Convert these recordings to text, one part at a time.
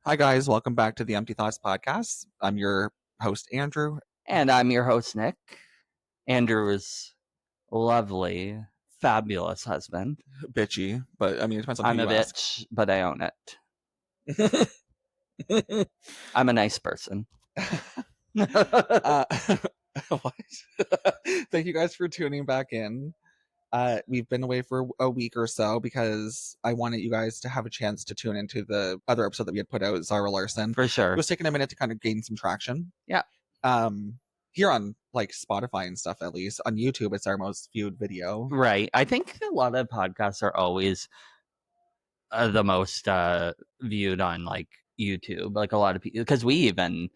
Hi, guys. Welcome back to the Empty Thoughts podcast. I'm your host, Andrew. And I'm your host, Nick. Andrew's lovely, fabulous husband. Bitchy, but I mean, it depends on I'm who a you ask. bitch, but I own it. I'm a nice person. What? Thank you guys for tuning back in. We've been away for a week or so because I wanted you guys to have a chance to tune into the other episode that we had put out, Zara Larson. For It sure. was taking a minute to kind of gain some traction. Yeah. Here on like Spotify and stuff, at least on YouTube, it's our most viewed video. Right. I think a lot of podcasts are always the most viewed on like YouTube. Like a lot of people, because we even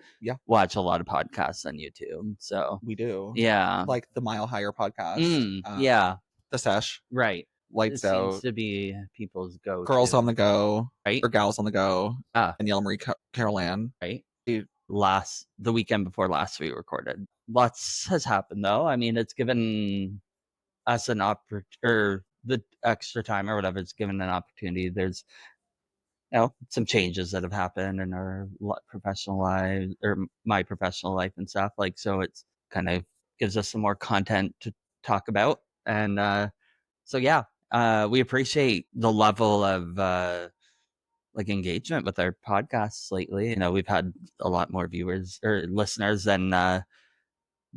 watch a lot of podcasts on YouTube. So we do. Yeah. Like the Mile Higher podcast. Yeah. The Sesh. Right. Lights It Out. seems to be people's go-to. Girls on the Go. Right. Or Gals on the Go. And Yellow Marie Carol Ann. Right. The weekend before last we recorded. Lots has happened though. I mean, it's given us an or the extra time or whatever. It's given an opportunity. There's some changes that have happened in our professional lives or my professional life and stuff. Like, so it's kind of gives us some more content to talk about. And so yeah, we appreciate the level of like engagement with our podcasts lately. You know, we've had a lot more viewers or listeners than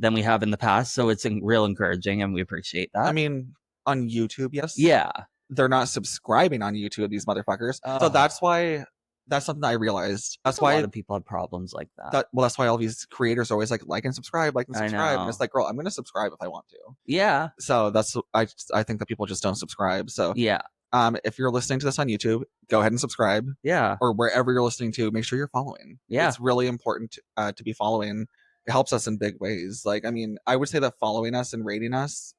we have in the past, so it's real encouraging, and we appreciate that. I mean, on YouTube, yes. Yeah, they're not subscribing on YouTube, these motherfuckers. So that's why that's something I realized. That's why a lot of people have problems like that. Well, that's why all these creators are always like and subscribe, and subscribe. And it's like, girl, I'm gonna subscribe if I want to. Yeah. So that's I think that people just don't subscribe. So yeah. If you're listening to this on YouTube, go ahead and subscribe. Yeah. Or wherever you're listening to, make sure you're following. Yeah. It's really important to be following. It helps us in big ways. Like, I mean, I would say that following us and rating us,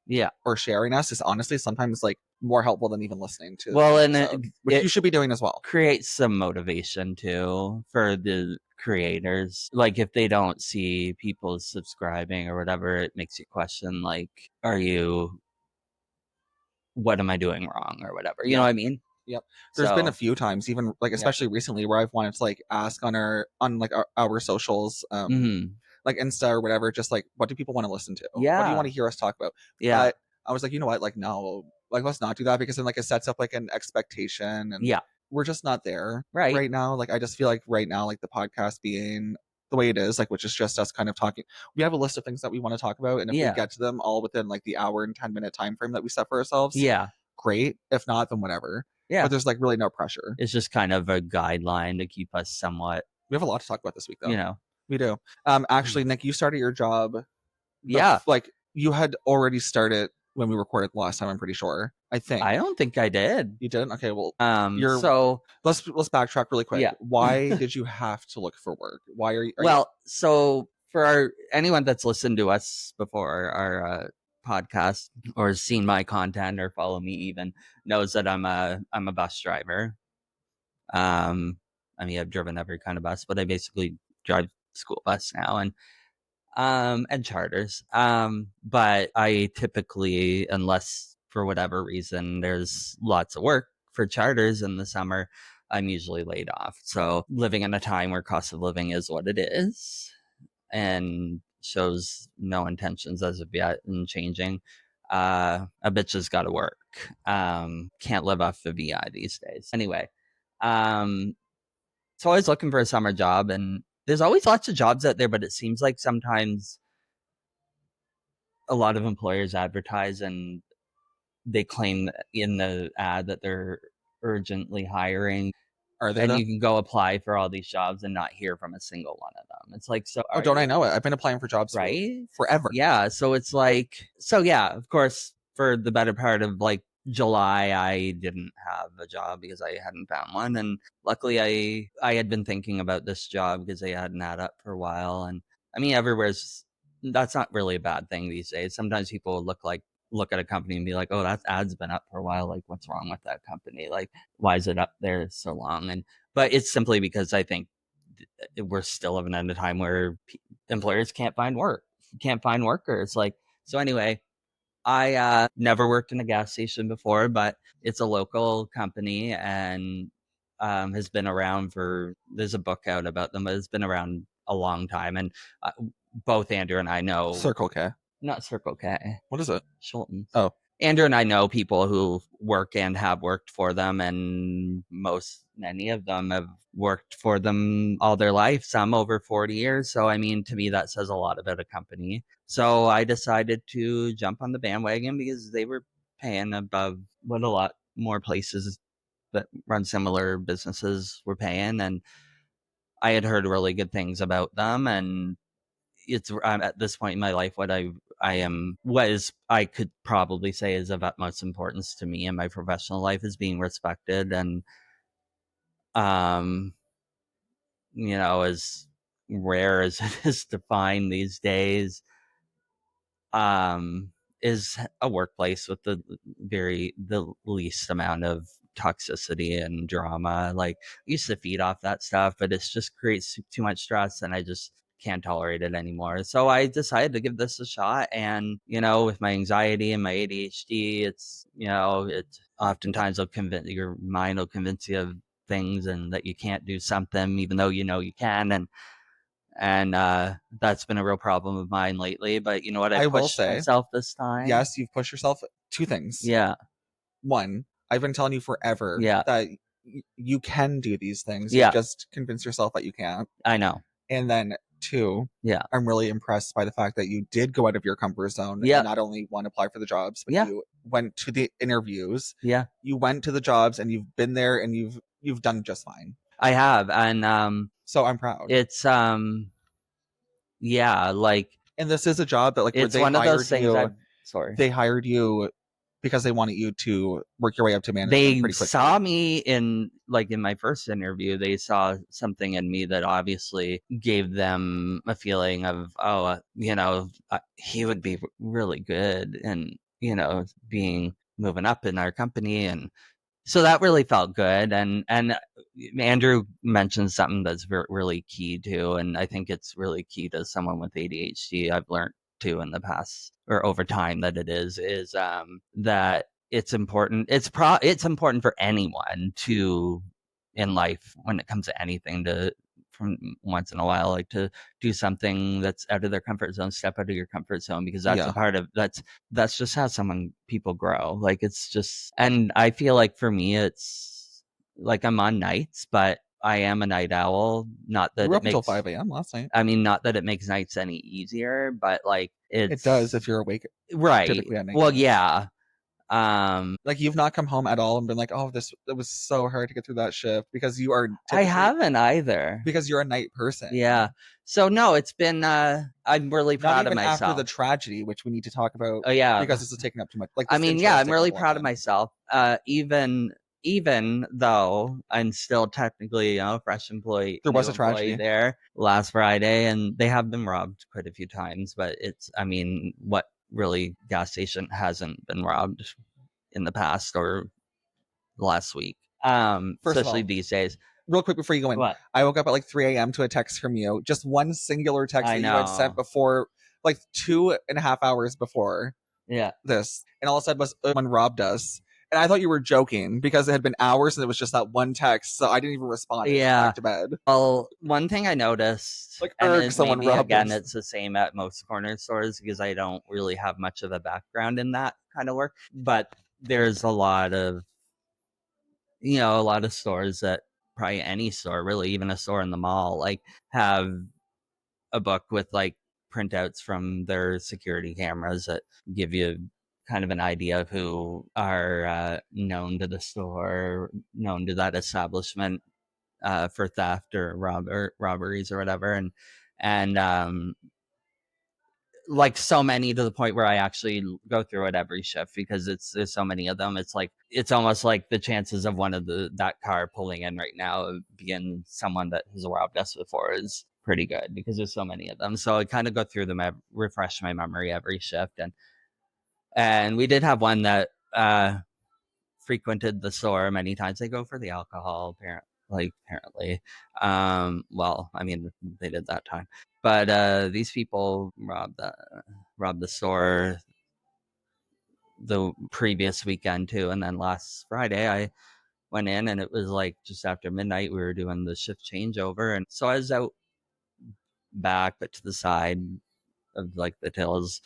or sharing us, is honestly sometimes like more helpful than even listening to. Well, and which you should be doing as well. Creates some motivation too for the creators. Like if they don't see people subscribing or whatever, it makes you question like, what am I doing wrong or whatever? You know what I mean? Yep. There's been a few times, even like especially recently, where I've wanted to like ask on our socials, like Insta or whatever, just like, what do people want to listen to? Yeah. What do you want to hear us talk about? Yeah. But I was like, you know what? Like, no, like let's not do that, because then like it sets up like an expectation, and we're just not there right now. Like I just feel like right now, like the podcast being the way it is, like, which is just us kind of talking. We have a list of things that we want to talk about, and if we get to them all within like the hour and 10-minute time frame that we set for ourselves, great. If not, then whatever. But there's like really no pressure. It's just kind of a guideline to keep us somewhat. We have a lot to talk about this week, though. You know, we do. Actually, Nick, you started your job. Yeah. Like you had already started when we recorded last time, I'm pretty sure. I think. I don't think I did. You didn't? Okay, well, so let's backtrack really quick. Yeah. Why did you have to look for work? Why are you? So for anyone that's listened to us before, our podcast, or seen my content or follow me even, knows that I'm a bus driver. I mean, I've driven every kind of bus, but I basically drive school bus now and charters. But I typically, unless for whatever reason there's lots of work for charters in the summer, I'm usually laid off. So living in a time where cost of living is what it is and shows no intentions as of yet in changing, a bitch has got to work. Can't live off the VI these days. Anyway, so I was looking for a summer job, and there's always lots of jobs out there, but it seems like sometimes a lot of employers advertise and they claim in the ad that they're urgently hiring. Are they? And you can go apply for all these jobs and not hear from a single one of them. It's like, so don't I know it? I've been applying for jobs forever. Yeah. So it's like, yeah, of course, for the better part of like July, I didn't have a job because I hadn't found one. And luckily I had been thinking about this job because they had an ad up for a while. And I mean, that's not really a bad thing these days. Sometimes people look at a company and be like, oh, that ad's been up for a while. Like, what's wrong with that company? Like, why is it up there so long? But it's simply because I think we're still living in a time where employers can't find workers. Like, so anyway, I never worked in a gas station before, but it's a local company, and has been around for. There's a book out about them, but it's been around a long time, and both Andrew and I know Circle K. Not Circle K. What is it? Schulten's. Oh. Andrew and I know people who work and have worked for them, and many of them have worked for them all their life, some over 40 years. So, I mean, to me, that says a lot about a company. So I decided to jump on the bandwagon because they were paying above what a lot more places that run similar businesses were paying. And I had heard really good things about them. And I'm at this point in my life, what is I could probably say is of utmost importance to me in my professional life is being respected, and um as rare as it is to find these days, um is a workplace with the least amount of toxicity and drama. Like, I used to feed off that stuff, but it's just creates too much stress, and I just can't tolerate it anymore. So I decided to give this a shot. And, with my anxiety and my ADHD, it's oftentimes your mind will convince you of things and that you can't do something, even though you can. And that's been a real problem of mine lately. But you know what? I I will pushed say, myself this time. yes, you've pushed yourself. Two things. Yeah. One, I've been telling you forever Yeah. that you can do these things. Yeah. You just convince yourself that you can't. I know. And then two, Yeah. I'm really impressed by the fact that you did go out of your comfort zone Yeah. and not only want to apply for the jobs, but Yeah. you went to the interviews. Yeah. You went to the jobs and you've been there and you've done just fine. I have. And so I'm proud. It's yeah, like, and this is a job that, like, where it's they one of those hired things. you. They hired you because they wanted you to work your way up to management They pretty quickly. saw me in my first interview. They saw something in me that obviously gave them a feeling of, he would be really good, and being moving up in our company. And so that really felt good. And Andrew mentioned something that's really key too, and I think it's really key to someone with ADHD. I've learned too in the past or over time that that it's important. It's important for anyone to in life, when it comes to anything, to from once in a while, like, to do something that's out of their comfort zone, step out of your comfort zone, because that's a part of that's just how people grow. Like, it's just, and I feel like for me, it's like I'm on nights, but I am a night owl. Not that You were it up until makes 5 a.m. last night. I mean, not that it makes nights any easier, but like It does if you're awake. Right. Typically at night. Well, yeah. Like, you've not come home at all and been like, oh, it was so hard to get through that shift, because you are I haven't either. because you're a night person. Yeah. So no, it's been I'm really proud Not of even myself. after the tragedy, which we need to talk about. Oh yeah. Because this is taking up too much. Like, I mean, yeah, I'm really proud of myself. Even though I'm still technically, a fresh employee. There was a tragedy there last Friday, and they have been robbed quite a few times. But what really gas station hasn't been robbed in the past or last week? Especially these days. Real quick before you go in, What? I woke up at like 3 a.m. to a text from you. Just one singular text that you had sent before, like 2.5 hours before this. And all it said was, someone robbed us. And I thought you were joking because it had been hours and it was just that one text. So I didn't even respond. Back to bed. Well, one thing I noticed, like, and someone robbed us. It's the same at most corner stores, because I don't really have much of a background in that kind of work. But there's a lot of stores, that probably any store, really, even a store in the mall, like, have a book with like printouts from their security cameras that give you kind of an idea of who are known to the store, known to that establishment, for theft or robberies or whatever. And like, so many, to the point where I actually go through it every shift, because there's so many of them. It's like, it's almost like the chances of that car pulling in right now being someone that has robbed us before is pretty good, because there's so many of them. So I kind of go through them, refresh my memory every shift. And we did have one that frequented the store many times. They go for the alcohol, apparently. Well, I mean, they did that time. But these people robbed the store the previous weekend too. And then last Friday, went in, and it was like just after midnight. We were doing the shift changeover, and so I was out back, but to the side of like the tills,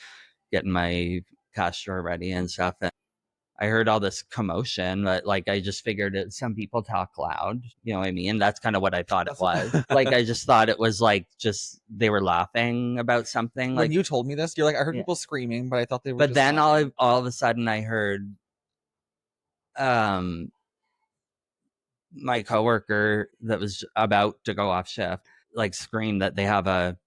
getting my cash drawer ready and stuff. And I heard all this commotion, but like I just figured it. Some people talk loud, you know what I mean? That's kind of what I thought it was. Like I just thought it was like just they were laughing about something. When like you told me this, you're like, I heard people screaming, but I thought they were. But just then laughing. all of a sudden I heard my coworker that was about to go off shift like scream that they have a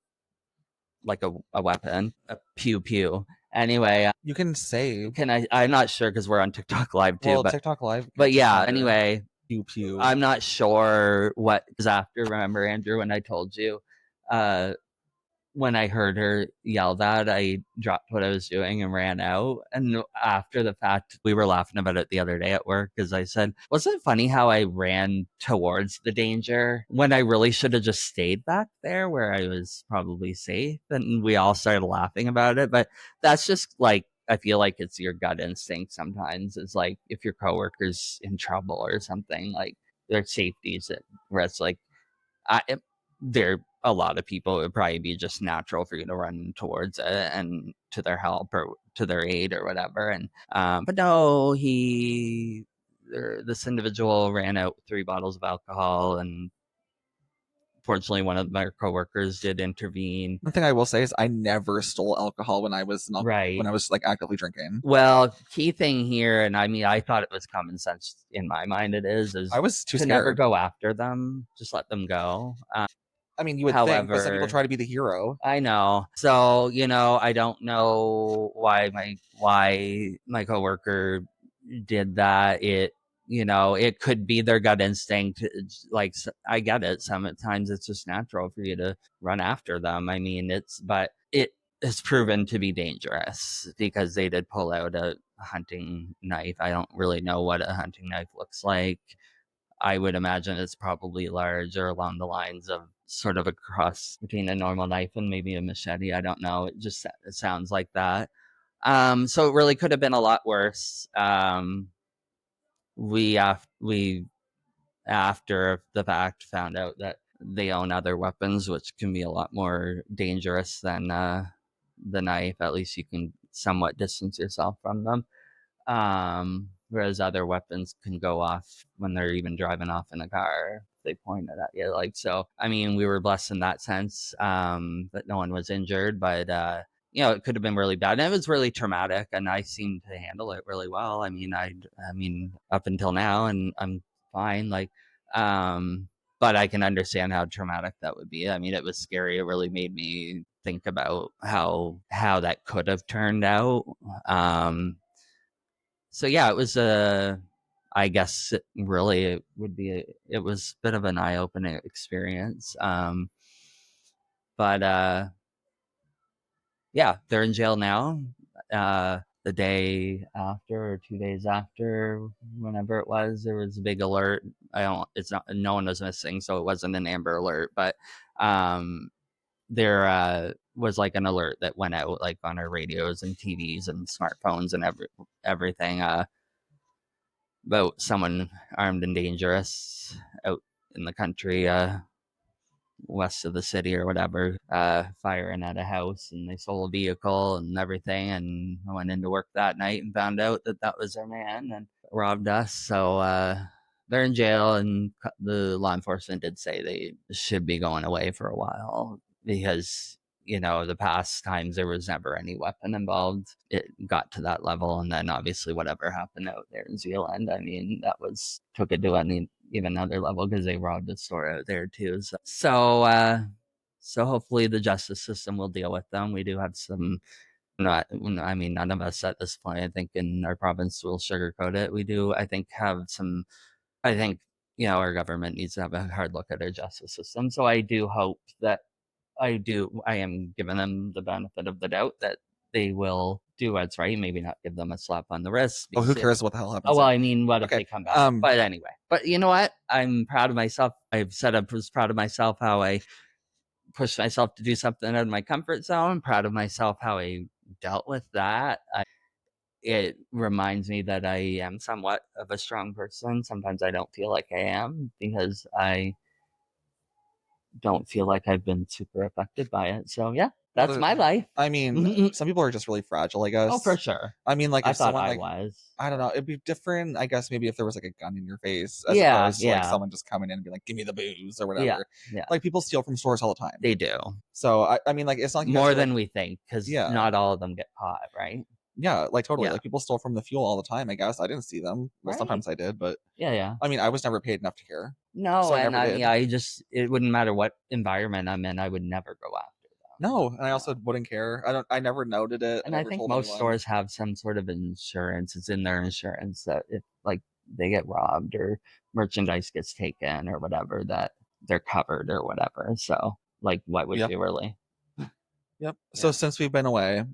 weapon, a pew pew. Anyway, you can say. Can I? I'm not sure because we're on TikTok Live too. Well, TikTok Live. But yeah. Anyway, pew pew. I'm not sure what is after. Remember, Andrew, when I told you, when I heard her yell that, I dropped what I was doing and ran out. And after the fact, we were laughing about it the other day at work because I said, wasn't it funny how I ran towards the danger when I really should have just stayed back there where I was probably safe? And we all started laughing about it. But that's just like, I feel like it's your gut instinct sometimes. It's like if your coworker's in trouble or something, like their safety's at risk. Like I, there a lot of people, it would probably be just natural for you to run towards it and to their help or to their aid or whatever. And but no, this individual ran out 3 bottles of alcohol, and fortunately one of my coworkers did intervene. One thing I will say is I never stole alcohol when I was when I was like actively drinking. Well, key thing here, and I mean, I thought it was common sense in my mind. It is I was too to scared. Never go after them. Just let them go. I mean, you would think, but some people try to be the hero. I know. So, I don't know why my coworker did that. It could be their gut instinct. Like, I get it. Sometimes it's just natural for you to run after them. I mean, but it has proven to be dangerous because they did pull out a hunting knife. I don't really know what a hunting knife looks like. I would imagine it's probably large or along the lines of sort of a cross between a normal knife and maybe a machete. I don't know. It sounds like that. So it really could have been a lot worse. We after the fact found out that they own other weapons, which can be a lot more dangerous than the knife. At least you can somewhat distance yourself from them. Whereas other weapons can go off when they're even driving off in a car. They point it at you. Like, so, I mean, we were blessed in that sense, that no one was injured, but, it could have been really bad. And it was really traumatic, and I seemed to handle it really well. I mean, up until now, and I'm fine. Like, but I can understand how traumatic that would be. I mean, it was scary. It really made me think about how that could have turned out. So yeah, it was I guess it was a bit of an eye-opening experience. But yeah, they're in jail now. The day after or 2 days after, whenever it was, there was a big alert. No one was missing, so it wasn't an Amber Alert, but there was like an alert that went out like on our radios and TVs and smartphones and everything. About someone armed and dangerous out in the country, west of the city or whatever, firing at a house, and they stole a vehicle and everything. And I went into work that night and found out that was their man and robbed us. So they're in jail, and the law enforcement did say they should be going away for a while because the past times there was never any weapon involved. It got to that level, and then obviously whatever happened out there in Zealand, I mean, that took it to even another level because they robbed a store out there too. So hopefully the justice system will deal with them. We do have some. I mean, none of us at this point, I think, in our province will sugarcoat it. We do, I think, have some. I think our government needs to have a hard look at our justice system. So I do hope that I am giving them the benefit of the doubt that they will do what's right. Maybe not give them a slap on the wrist. Oh, who cares what the hell happens? Oh, well, I mean, what if they come back? But anyway, but you know what? I'm proud of myself. I've said I was proud of myself how I pushed myself to do something out of my comfort zone. I'm proud of myself how I dealt with that. it reminds me that I am somewhat of a strong person. Sometimes I don't feel like I am because I don't feel like I've been super affected by it. So yeah, that's my life. I mean, some people are just really fragile, I guess. Oh, for sure. I mean, like I if thought someone I like was. I don't know, it'd be different, I guess, maybe if there was like a gun in your face as Yeah, opposed to like yeah, someone just coming in and be like, give me the booze or yeah, whatever. yeah. Like people steal from stores all the time. They do So I mean, like it's not like you guys more are like, than we think because yeah, not all of them get caught, right? yeah, like totally. Yeah, Like people stole from the fuel all the time, I guess. I didn't see them. Well, right. sometimes I did, but Yeah, yeah. I mean, I was never paid enough to care. No, So I and never I mean, did. it wouldn't matter what environment I'm in, I would never go after them. No, and I also No. wouldn't care. I never noted it. I And I never think told most anyone. stores have some sort of insurance. It's in their insurance that if like they get robbed or merchandise gets taken or whatever, that they're covered or whatever. So like, why would Yep. you really? Yep. So Yeah. since we've been away,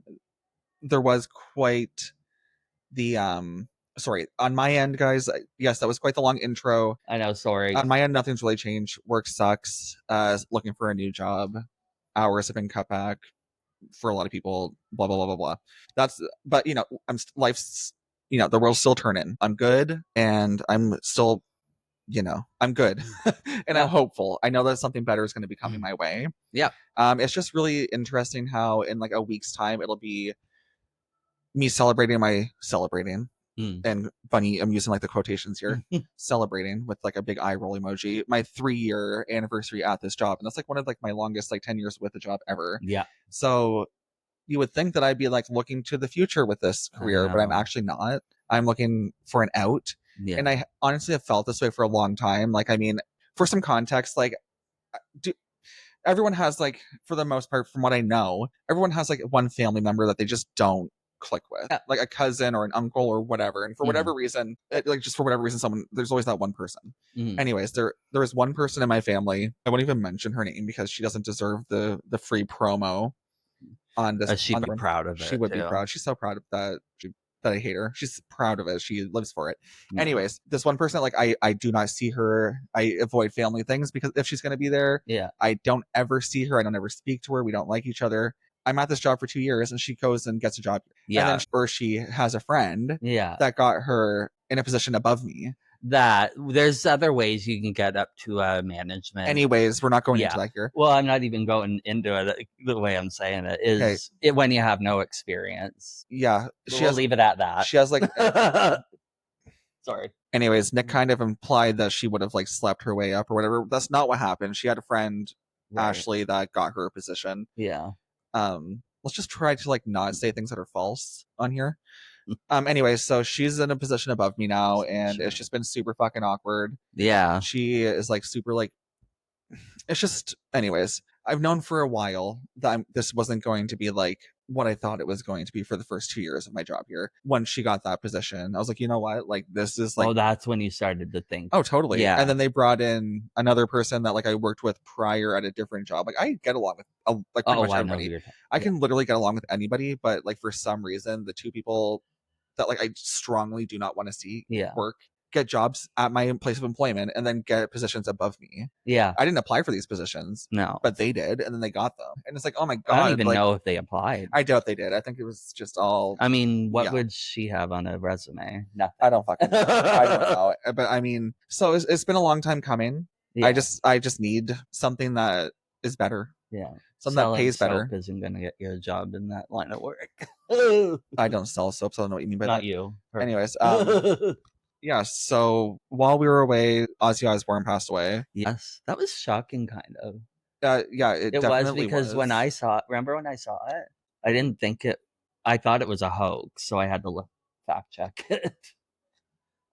there was quite the sorry, on my end, guys, yes, that was quite the long intro. I know. Sorry. On my end, nothing's really changed. Work sucks. Looking for a new job. Hours have been cut back for a lot of people. Blah blah blah blah blah. But you know, life's, you know, the world's still turning. I'm good, and I'm still, you know, I'm good, and I'm Yeah. hopeful. I know that something better is going to be coming my way. Yeah. It's just really interesting how in like a week's time it'll be me celebrating Mm. and funny, I'm using like the quotations here, celebrating with like a big eye roll emoji, my 3-year anniversary at this job. And that's like one of like my longest like 10 years with the job ever. Yeah. So you would think that I'd be like looking to the future with this career, but I'm actually not. I'm looking for an out. Yeah. And I honestly have felt this way for a long time. Like, I mean, for some context, like everyone has like, for the most part, from what I know, everyone has like one family member that they just don't click with, like a cousin or an uncle or whatever. And for whatever reason, like just for whatever reason, someone, there's always that one person. Anyways, there is one person in my family. I won't even mention her name because she doesn't deserve the free promo on this. She'd be proud of it. She would be proud. She's so proud of that. That I hate her. She's proud of it. She lives for it. Yeah. Anyways, this one person, like I do not see her. I avoid family things because if she's going to be there, yeah, I don't ever see her. I don't ever speak to her. We don't like each other. I'm at this job for 2 years and she goes and gets a job. Yeah. And then or she has a friend that got her in a position above me. That there's other ways you can get up to management. Anyways, we're not going into that here. Well, I'm not even going into it. The way I'm saying it is it when you have no experience. Yeah. We'll leave it at that. She has like sorry. Anyways, Nick kind of implied that she would have like slept her way up or whatever. That's not what happened. She had a friend, Ashley, that got her a position. Yeah. Let's just try to like not say things that are false on here. Anyway, so she's in a position above me now, and it's just been super fucking awkward. Yeah. She is like super like, it's just, anyways, I've known for a while that this wasn't going to be like what I thought it was going to be for the first 2 years of my job here. When she got that position, I was like, you know what? Like, this is like, oh, that's when you started to think. Oh, totally. Yeah. And then they brought in another person that like I worked with prior at a different job. Like I get along with like pretty much everybody. I can literally get along with anybody, but like for some reason, the two people that like I strongly do not want to see work get jobs at my place of employment and then get positions above me. Yeah. I didn't apply for these positions. No. But they did, and then they got them. And it's like, oh my God. I don't even know if they applied. I doubt they did. I think it was just all. I mean, what would she have on a resume? Nothing. I don't fucking know. I don't know. But I mean, so it's been a long time coming. Yeah. I just need something that is better. Yeah. Something that pays better. Soap isn't going to get you a job in that line of work. I don't sell soap, so I don't know what you mean by that. Not you. Anyways, yeah, so while we were away, Ozzy Osbourne passed away. Yes, that was shocking, kind of. Yeah, it definitely was because when I saw it, remember when I saw it, I didn't think it. I thought it was a hoax, so I had to fact check it.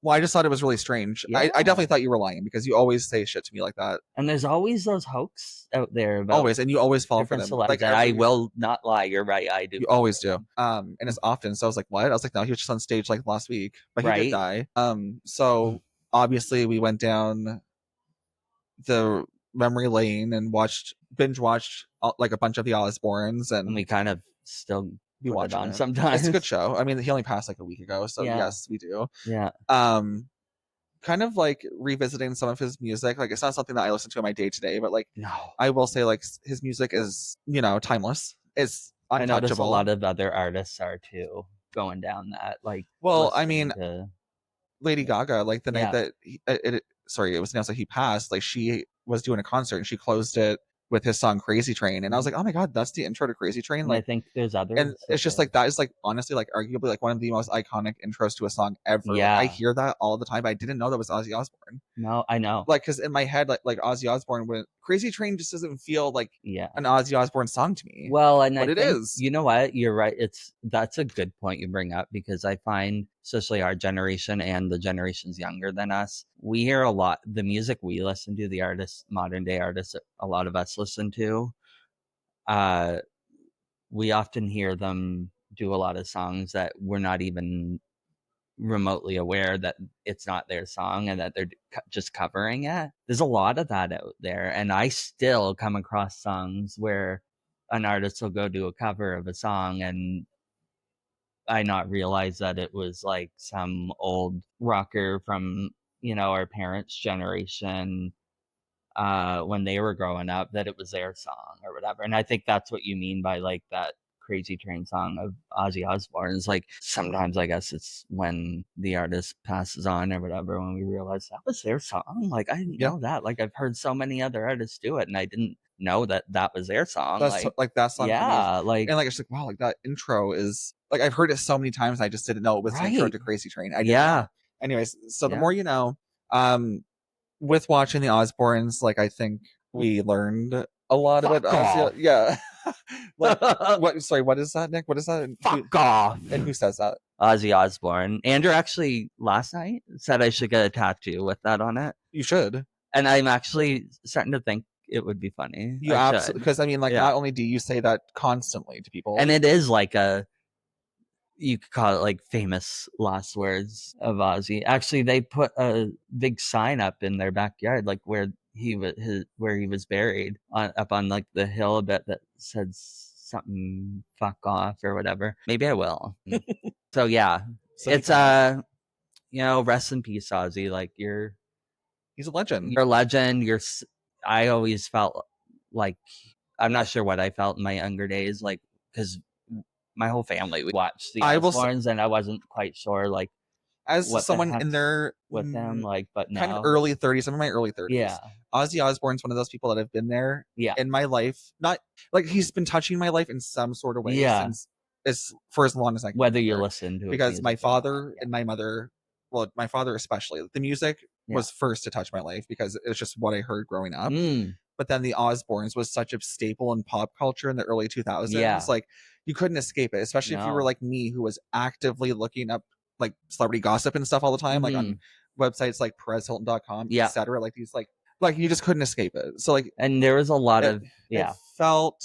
Well, I just thought it was really strange. Yeah. I definitely thought you were lying because you always say shit to me like that. And there's always those hoax out there. Always, and you always fall for them. Like I will not lie. You're right. I do. You always do. And it's often. So I was like, what? I was like, no, he was just on stage like last week, but he did die. So obviously we went down the memory lane and binge watched like a bunch of the Osbournes, and we kind of still be watching on sometimes. It's a good show. I mean, he only passed like a week ago, so yes, we do. Yeah. Kind of like revisiting some of his music. Like it's not something that I listen to in my day to day, but like I will say like his music is, you know, timeless. It's untouchable. I notice a lot of other artists are too. going down that, like, well, I listening mean, to Lady Gaga, like the night yeah. that it was announced that he passed, like she was doing a concert and she closed it with his song Crazy Train. And I was like, oh my God, that's the intro to Crazy Train. And I Like, think there's and others it's that just like, that is like, honestly, like arguably like one of the most iconic intros to a song ever. Like I yeah. hear that all the time, but I didn't know that was Ozzy Osbourne. No, I know. Like, cause in my head, like Ozzy Osbourne, when Crazy Train just doesn't feel like Yeah. an Ozzy Osbourne song to me. Well, and I But it think, is. you know what? You're right. That's a good point you bring up, because I find, especially our generation and the generations younger than us, we hear a lot, the music we listen to, the artists, modern day artists, a lot of us listen to, uh, we often hear them do a lot of songs that we're not even remotely aware that it's not their song and that they're just covering it. There's a lot of that out there, and I still come across songs where an artist will go do a cover of a song and I not realize that it was like some old rocker from, our parents' generation, when they were growing up, that it was their song or whatever. And I think that's what you mean by like that Crazy Train song of Ozzy Osbourne. It's like sometimes I guess it's when the artist passes on or whatever, when we realize that was their song. Like I didn't Yeah. know that. Like I've heard so many other artists do it and I didn't know that that was their song. That's like that song for me is, yeah, like, and like it's like wow, like that intro is like I've heard it so many times. I just didn't know it was the intro right. to Crazy Train. I didn't Yeah. know. Anyways, so the Yeah. more you know, um, with watching the Osbournes, like I think we learned a lot Fuck about off. Ozzy. Yeah, like what? Sorry, what is that, Nick? What is that? Fuck off. And who says that? Ozzy Osbourne. Andrew actually last night said I should get a tattoo with that on it. You should. And I'm actually starting to think it would be funny. You I absolutely, should. because I mean, like, Yeah. not only do you say that constantly to people, And it is like you could call it like famous last words of Ozzy. Actually, they put a big sign up in their backyard, like where where he was buried, up on like the hill a bit, that said something "fuck off" or whatever. Maybe I will. So yeah, it's rest in peace, Ozzy. Like he's a legend. you're a legend. I always felt like, I'm not sure what I felt in my younger days, like, because my whole family we watched the I will, Osbournes, and I wasn't quite sure like as what the someone in heck's their with them, like, but kind of now, early 30s, I'm in my early yeah, 30s. Ozzy Osbourne's one of those people that have been there yeah, in my life. Not like he's been touching my life in some sort of way yeah. since for as long as I can Whether you remember. listen to his Because my music or not, father and my mother, well, my father especially, the music yeah, was first to touch my life because it's just what I heard growing up. yeah, But then the Osbournes was such a staple in pop culture in the early 2000s. yeah. Like you couldn't escape it, especially if you were No, like me, who was actively looking up like celebrity gossip and stuff all the time, like on websites like PerezHilton.com, yeah. etc. Like these, like you just couldn't escape it. So like And there was a lot it, of it yeah. felt,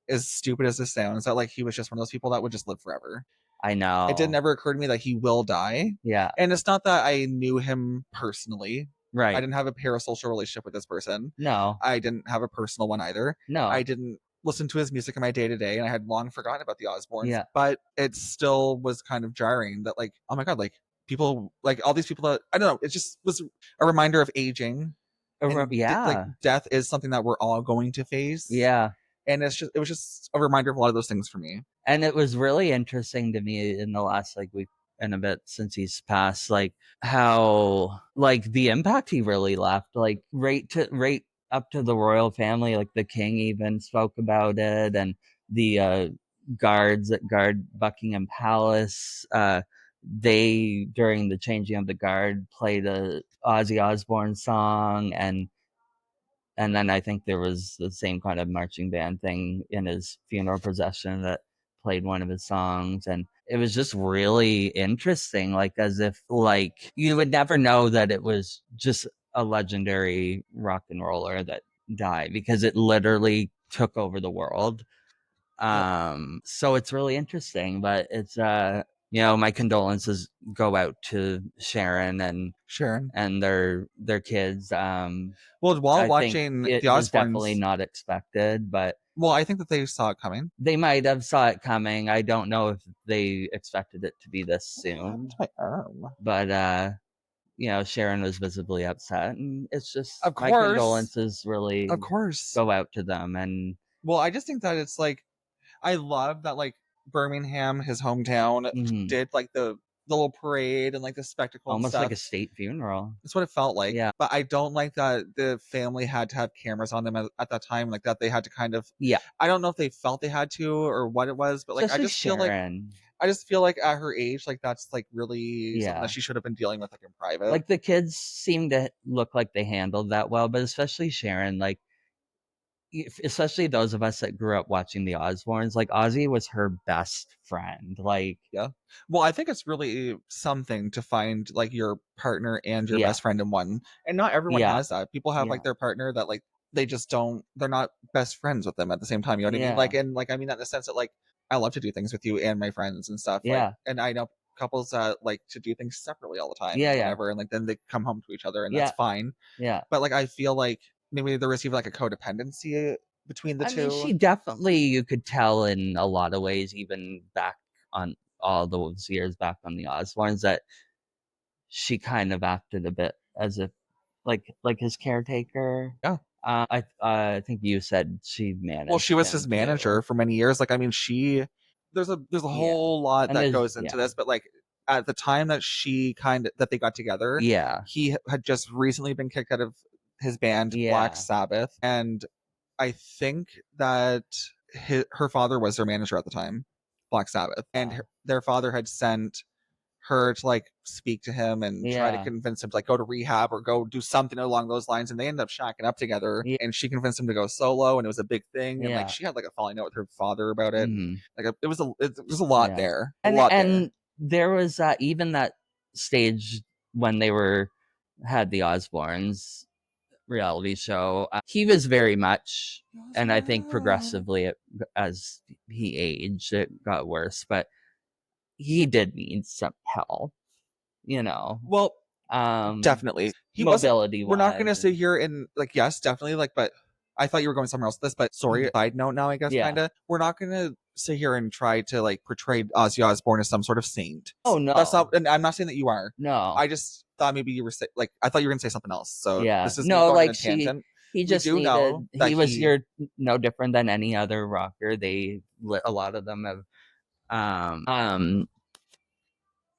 as stupid as this sounds, that like he was just one of those people that would just live forever. I It did know. never occur to me that he will die. Yeah. And it's not that I knew him personally. I Right. didn't have a parasocial relationship with this person. No. I didn't have a personal one either. I No. didn't listen to his music in my day to day, and I had long forgotten about the Osbournes. Yeah. But it still was kind of jarring that, like, oh my god, like people, like all these people that I don't know. It just was a reminder of aging, and like Yeah. death is something that we're all going to face. Yeah. And it was just a reminder of a lot of those things for me. And it was really interesting to me in the last like week and a bit since he's passed, like how like the impact he really left, like right up to the royal family, like the king even spoke about it, and the guards that guard Buckingham Palace, they during the changing of the guard played a Ozzy Osbourne song, and then I think there was the same kind of marching band thing in his funeral procession that played one of his songs. And it was just really interesting, like as if like you would never know that it was just a legendary rock and roller that died, because it literally took over the world. Yep. So it's really interesting, but it's my condolences go out to Sharon Sharon. and their kids. Well, while I think watching the it was definitely Osbournes, not expected, but well, I think that they saw it coming. they might have saw it coming. I don't know if they expected it to be this soon. My arm. But Sharon was visibly upset, and it's just Of my course. condolences really Of course. go out to them. And Well, I just think that it's like I love that, like, Birmingham, his hometown, did like the little parade and like the spectacle and almost stuff. like a state funeral. That's what it felt like. Yeah. But I don't like that the family had to have cameras on them at that time, like that they had to kind of. Yeah. I don't know if they felt they had to or what it was, but like I just feel like at her age, like that's like really something that she should have been dealing with like in private. Like the kids seem to look like they handled that well, but especially Sharon, like especially those of us that grew up watching the Osbournes, like Ozzy was her best friend. Like, yeah. Well, I think it's really something to find like your partner and your best friend in one. And not everyone has that. People have like their partner that like they just don't they're not best friends with them at the same time. You know what I mean? Like and like I mean that in the sense that like I love to do things with you and my friends and stuff. Like and I know couples that like to do things separately all the time and whatever and like then they come home to each other and that's fine. But like I feel like maybe there was even like a codependency between the two. Mean, she definitely, you could tell in a lot of ways, even back on all those years back on the Osbournes, that she kind of acted a bit as if like his caretaker. Yeah. I think you said she managed. Well, she was his manager for many years. Like, I mean, there's a whole lot that goes into this, but like at the time that that they got together, he had just recently been kicked out of his band Black Sabbath, and I think that her father was their manager at the time, Black Sabbath, and their father had sent her to like speak to him and try to convince him to like go to rehab or go do something along those lines, and they ended up shacking up together and she convinced him to go solo and it was a big thing and like she had like a falling out with her father about it. Like it was a lot there, and there was even that stage when they had the Osbournes reality show. He was very much, and I think progressively as he aged it got worse, but he did need some help, you know. Well, definitely. Mobility. We're not going to sit here and like, yes, definitely. Like, but I thought you were going somewhere else with this, but sorry, side note now, I guess, kind of. We're not going to sit here and try to like portray Ozzy Osbourne as some sort of saint. Oh, no. That's not, and I'm not saying that you are. No. I just thought maybe you were like, I thought you were going to say something else. So this is no, like tangent. He just needed, he was no different than any other rocker. A lot of them have,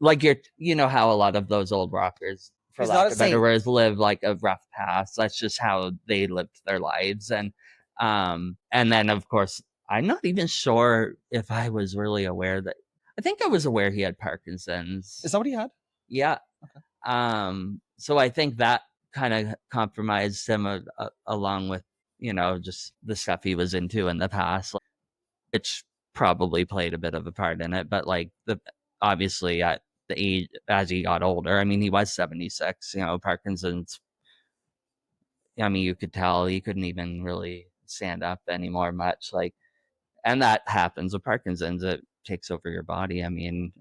like you know how a lot of those old rockers, for lack of better words, live like a rough past. That's just how they lived their lives. And then of course, I'm not even sure if I was really aware I think I was aware he had Parkinson's. Is that what he had? Yeah. Okay. So I think that kind of compromised him along with, just the stuff he was into in the past, which probably played a bit of a part in it. But like obviously at the age as he got older, I mean, he was 76, Parkinson's. I mean, you could tell he couldn't even really stand up anymore much. Like, and that happens with Parkinson's. It takes over your body. I mean,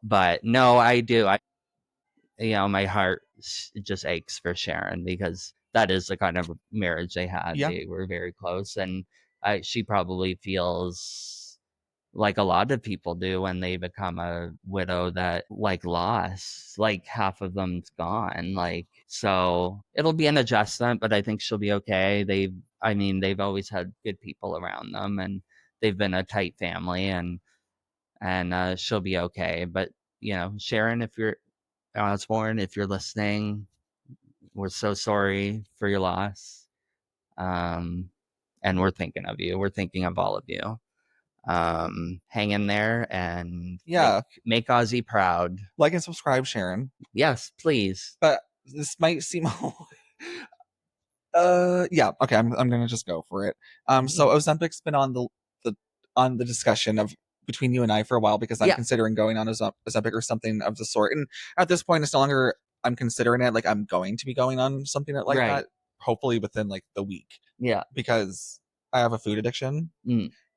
but no, I do. My heart just aches for Sharon because that is the kind of marriage they had. Yeah. They were very close, and she probably feels like a lot of people do when they become a widow, that like loss, like half of them's gone. Like, so it'll be an adjustment, but I think she'll be okay. They've always had good people around them, and they've been a tight family, and she'll be okay. But Sharon, if you're Osborne, if you're listening, we're so sorry for your loss. And we're thinking of you. We're thinking of all of you. Hang in there and make Ozzy proud. Like and subscribe, Sharon. Yes, please. But this might seem okay, I'm gonna just go for it. So Ozempic's been on the discussion of between you and I for a while because I'm considering going on Ozempic or something of the sort. And at this point, it's no longer I'm considering it, like I'm going to be going on something like that, hopefully within like the week. Yeah. Because I have a food addiction.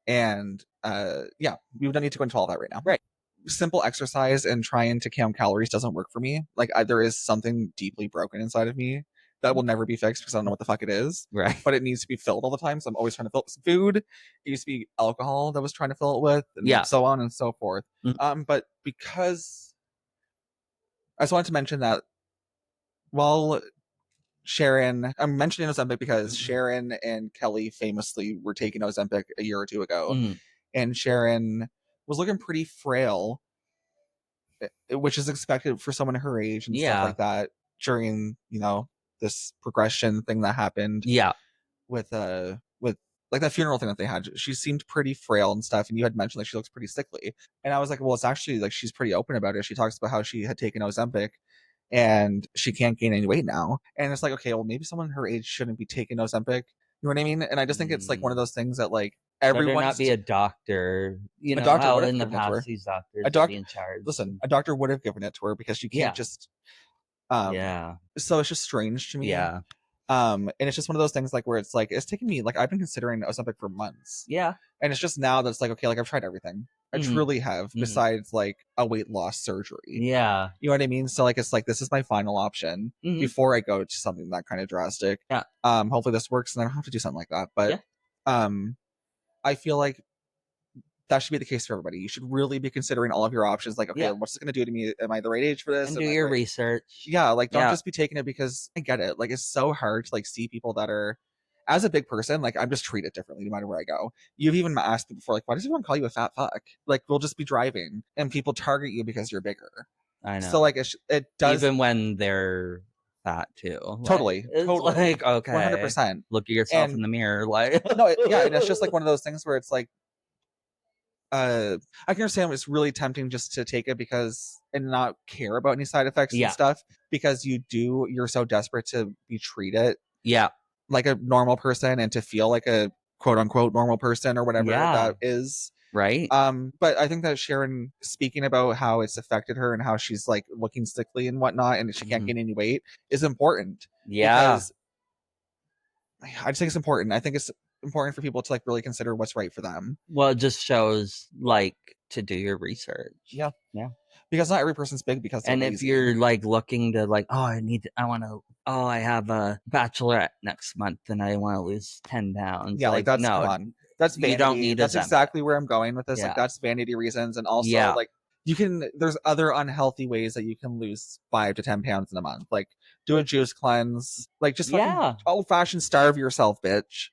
And we don't need to go into all that right now. Right. Simple exercise and trying to count calories doesn't work for me. Like there is something deeply broken inside of me that will never be fixed because I don't know what the fuck it is. Right. But it needs to be filled all the time. So I'm always trying to fill it with food. It used to be alcohol that was trying to fill it with, and so on and so forth. But because I just wanted to mention that Sharon, I'm mentioning Ozempic because Sharon and Kelly famously were taking Ozempic a year or two ago. And Sharon was looking pretty frail, which is expected for someone her age and stuff like that during, you know, this progression thing that happened. With like that funeral thing that they had. She seemed pretty frail and stuff, and you had mentioned like she looks pretty sickly. And I was like, well, it's actually like she's pretty open about it. She talks about how she had taken Ozempic and she can't gain any weight now. And it's like, okay, well, maybe someone her age shouldn't be taking Ozempic. You know what I mean? And I just think it's like one of those things that like everyone not be a doctor. You know, a doctor how would have in the given it to her. past these doctors A would be in charge. Listen, a doctor would have given it to her because you can't just so it's just strange to me. And it's just one of those things like where it's like it's taken me like I've been considering Ozempic for months. And it's just now that it's like, okay, like I've tried everything. I truly have, besides like a weight loss surgery. You know what I mean? So like it's like this is my final option before I go to something that kind of drastic. Hopefully this works and I don't have to do something like that. But I feel like that should be the case for everybody. You should really be considering all of your options. Like, okay, what's it going to do to me? Am I the right age for this? And do your research. Yeah, like don't just be taking it because I get it. Like it's so hard to like see people that are, as a big person, like I'm just treated differently no matter where I go. You've even asked me before, like, why does everyone call you a fat fuck? Like we'll just be driving and people target you because you're bigger. I know. So like it does, even when they're fat too. Totally, it's totally, like okay, 100%. Look at yourself in the mirror, like no, and it's just like one of those things where it's like. I can understand it's really tempting just to take it because and not care about any side effects and stuff because you're so desperate to be treated like a normal person and to feel like a quote unquote normal person or whatever that is. Right. But I think that Sharon speaking about how it's affected her and how she's like looking sickly and whatnot and she can't gain any weight is important. Because I just think it's important. I think it's important for people to like really consider what's right for them. Well, it just shows like to do your research. Yeah. Because not every person's big because they're lazy. If you're like looking to like, I have a bachelorette next month and I want to lose 10 pounds. Yeah, like that's no, come on. That's vanity. You don't need that's exactly where I'm going with this. Like that's vanity reasons. And also like there's other unhealthy ways that you can lose 5 to 10 pounds in a month. Like do a juice cleanse. Like just old fashioned starve yourself, bitch.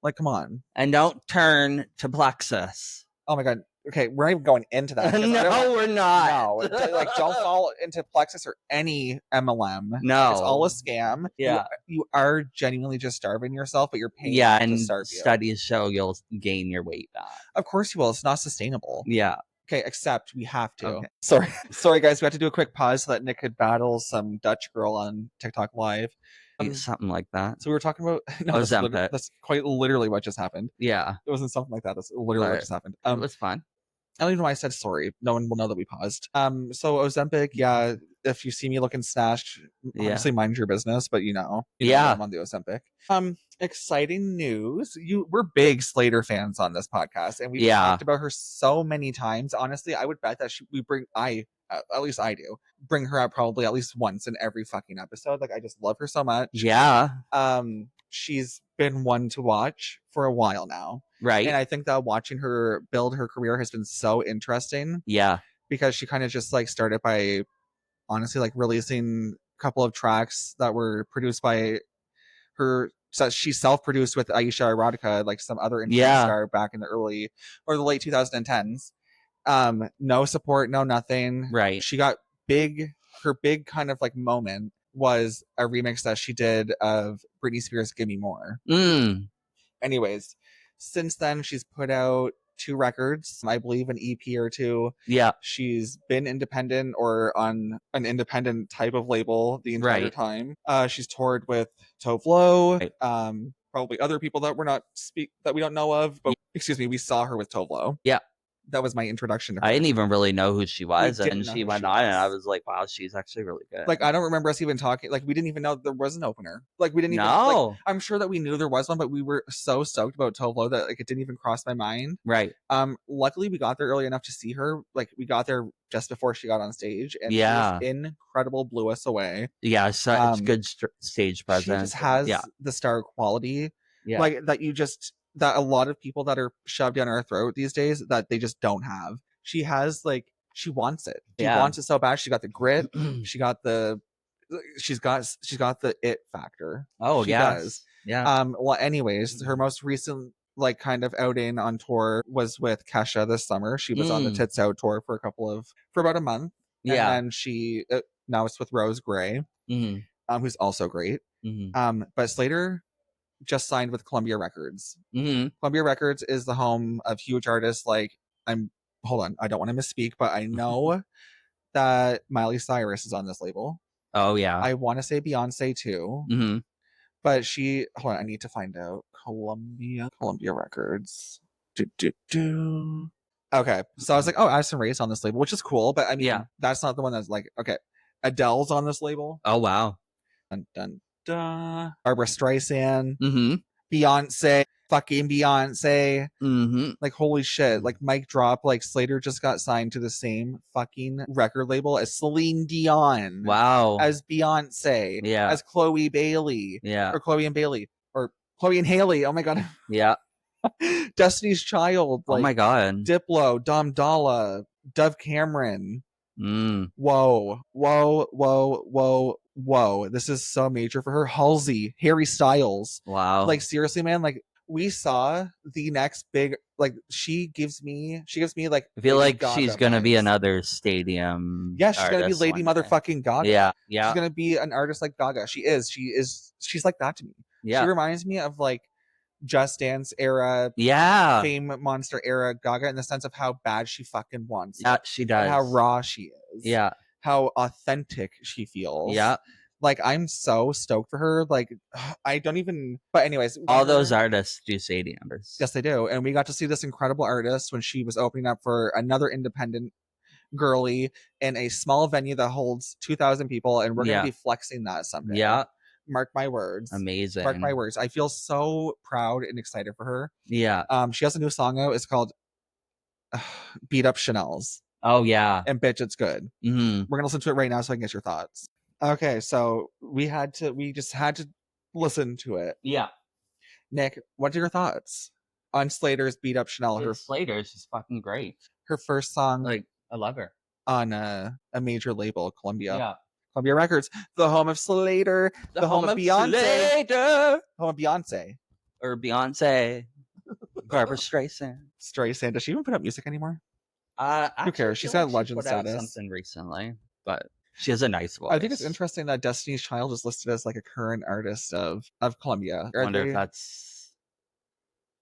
Like come on. And don't turn to Plexus. Oh my god. Okay, we're not even going into that. No, we're not. No, like don't fall into Plexus or any MLM. No, it's all a scam. You are genuinely just starving yourself, but you're paying. And studies show you'll gain your weight back. Of course you will. It's not sustainable. Okay, except we have to. Okay. Sorry, guys. We have to do a quick pause so that Nick could battle some Dutch girl on TikTok Live. Something like that. So we were talking about that's quite literally what just happened. It wasn't something like that. That's literally what just happened. It was fun. I don't even know why I said sorry. No one will know that we paused. So Ozempic, if you see me looking snatched, honestly mind your business, but you know I'm on the Ozempic. Exciting news. We're big Slater fans on this podcast, and we've talked about her so many times. Honestly, I would bet that at least I do, bring her out probably at least once in every fucking episode. Like I just love her so much. She's been one to watch for a while now. Right. And I think that watching her build her career has been so interesting. Because she kind of just like started by honestly like releasing a couple of tracks that were produced by her. So she self-produced with Aisha Erotica, like some other internet star back in the early or the late 2010s. No support, no nothing. Right. She got her big kind of like moment was a remix that she did of Britney Spears' Give Me More. Anyways, since then she's put out 2 records, I believe an EP or 2. She's been independent or on an independent type of label the entire time. She's toured with Tove Lo, probably other people that that we don't know of, but excuse me, we saw her with Tove Lo. That was my introduction to her. I didn't even really know who she was, and she went on, and I was like, "Wow, she's actually really good." Like, I don't remember us even talking. Like, we didn't even know there was an opener. Like, we didn't even. Like, I'm sure that we knew there was one, but we were so stoked about Tove Lo that like it didn't even cross my mind. Right. Luckily, we got there early enough to see her. Like, we got there just before she got on stage, and she was incredible. Blew us away. Such good stage presence. She just has the star quality. Like that a lot of people that are shoved down our throat these days that they just don't have. She has like she wants it. She wants it so bad. She got the grit. she's got the it factor. She does. Well, anyways, her most recent like kind of outing on tour was with Kesha this summer. She was on the Tits Out tour for about a month. And then she now it's with Rose Gray, who's also great. But Slater just signed with Columbia Records. Columbia Records is the home of huge artists like hold on, I don't want to misspeak, but I know that Miley Cyrus is on this label. Oh yeah. I want to say Beyonce too. But hold on, I need to find out. Columbia Records. Okay, so I was like, oh, Addison Rae's on this label, which is cool, but I mean, that's not the one that's like, okay, Adele's on this label. Oh wow. Dun, dun, dun. Barbara Streisand. Beyonce. Fucking Beyonce. Like, holy shit. Like, mic drop. Like, Slater just got signed to the same fucking record label as Celine Dion. Wow. As Beyonce. Yeah. As Chloe Bailey. Yeah. Or Chloe and Bailey. Or Chloe and Haley. Oh my god. Yeah. Destiny's Child. Like, oh my god. Diplo. Dom Dalla. Dove Cameron. Whoa. This is so major for her. Halsey, Harry Styles. Wow. Like, seriously, man, like, we saw the next big, like, she gives me like, I feel like she's gonna be another stadium. Yeah, she's gonna be Lady motherfucking Gaga. Yeah. She's gonna be an artist like Gaga. She's like that to me. Yeah. She reminds me of like Just Dance era, Fame Monster era Gaga, in the sense of how bad she fucking wants. Yeah, she does. And how raw she is. Yeah. How authentic she feels. Yeah. Like, I'm so stoked for her. Like, I don't even. But anyways, all those artists do stadiums. Yes, they do. And we got to see this incredible artist when she was opening up for another independent girly in a small venue that holds 2,000 people, and we're gonna be flexing that someday. Yeah. Mark my words. Amazing. Mark my words. I feel so proud and excited for her. Yeah. She has a new song out. It's called Beat Up Chanel's. Oh yeah. And bitch, it's good. We're gonna listen to it right now so I can get your thoughts. Okay, so we just had to listen to it. Yeah. Nick, what are your thoughts on Slater's Beat Up Chanel? Slater's is fucking great. Her first song. Like, I love her. On a major label, Columbia. Yeah. Columbia Records, the home of Slater, the home of Beyonce. Slater. Home of Beyonce. Or Beyonce. Barbara Streisand. Does she even put up music anymore? Who cares? She's got legend status. Something recently, but she has a nice voice. I think it's interesting that Destiny's Child is listed as like a current artist of Columbia. I wonder if that's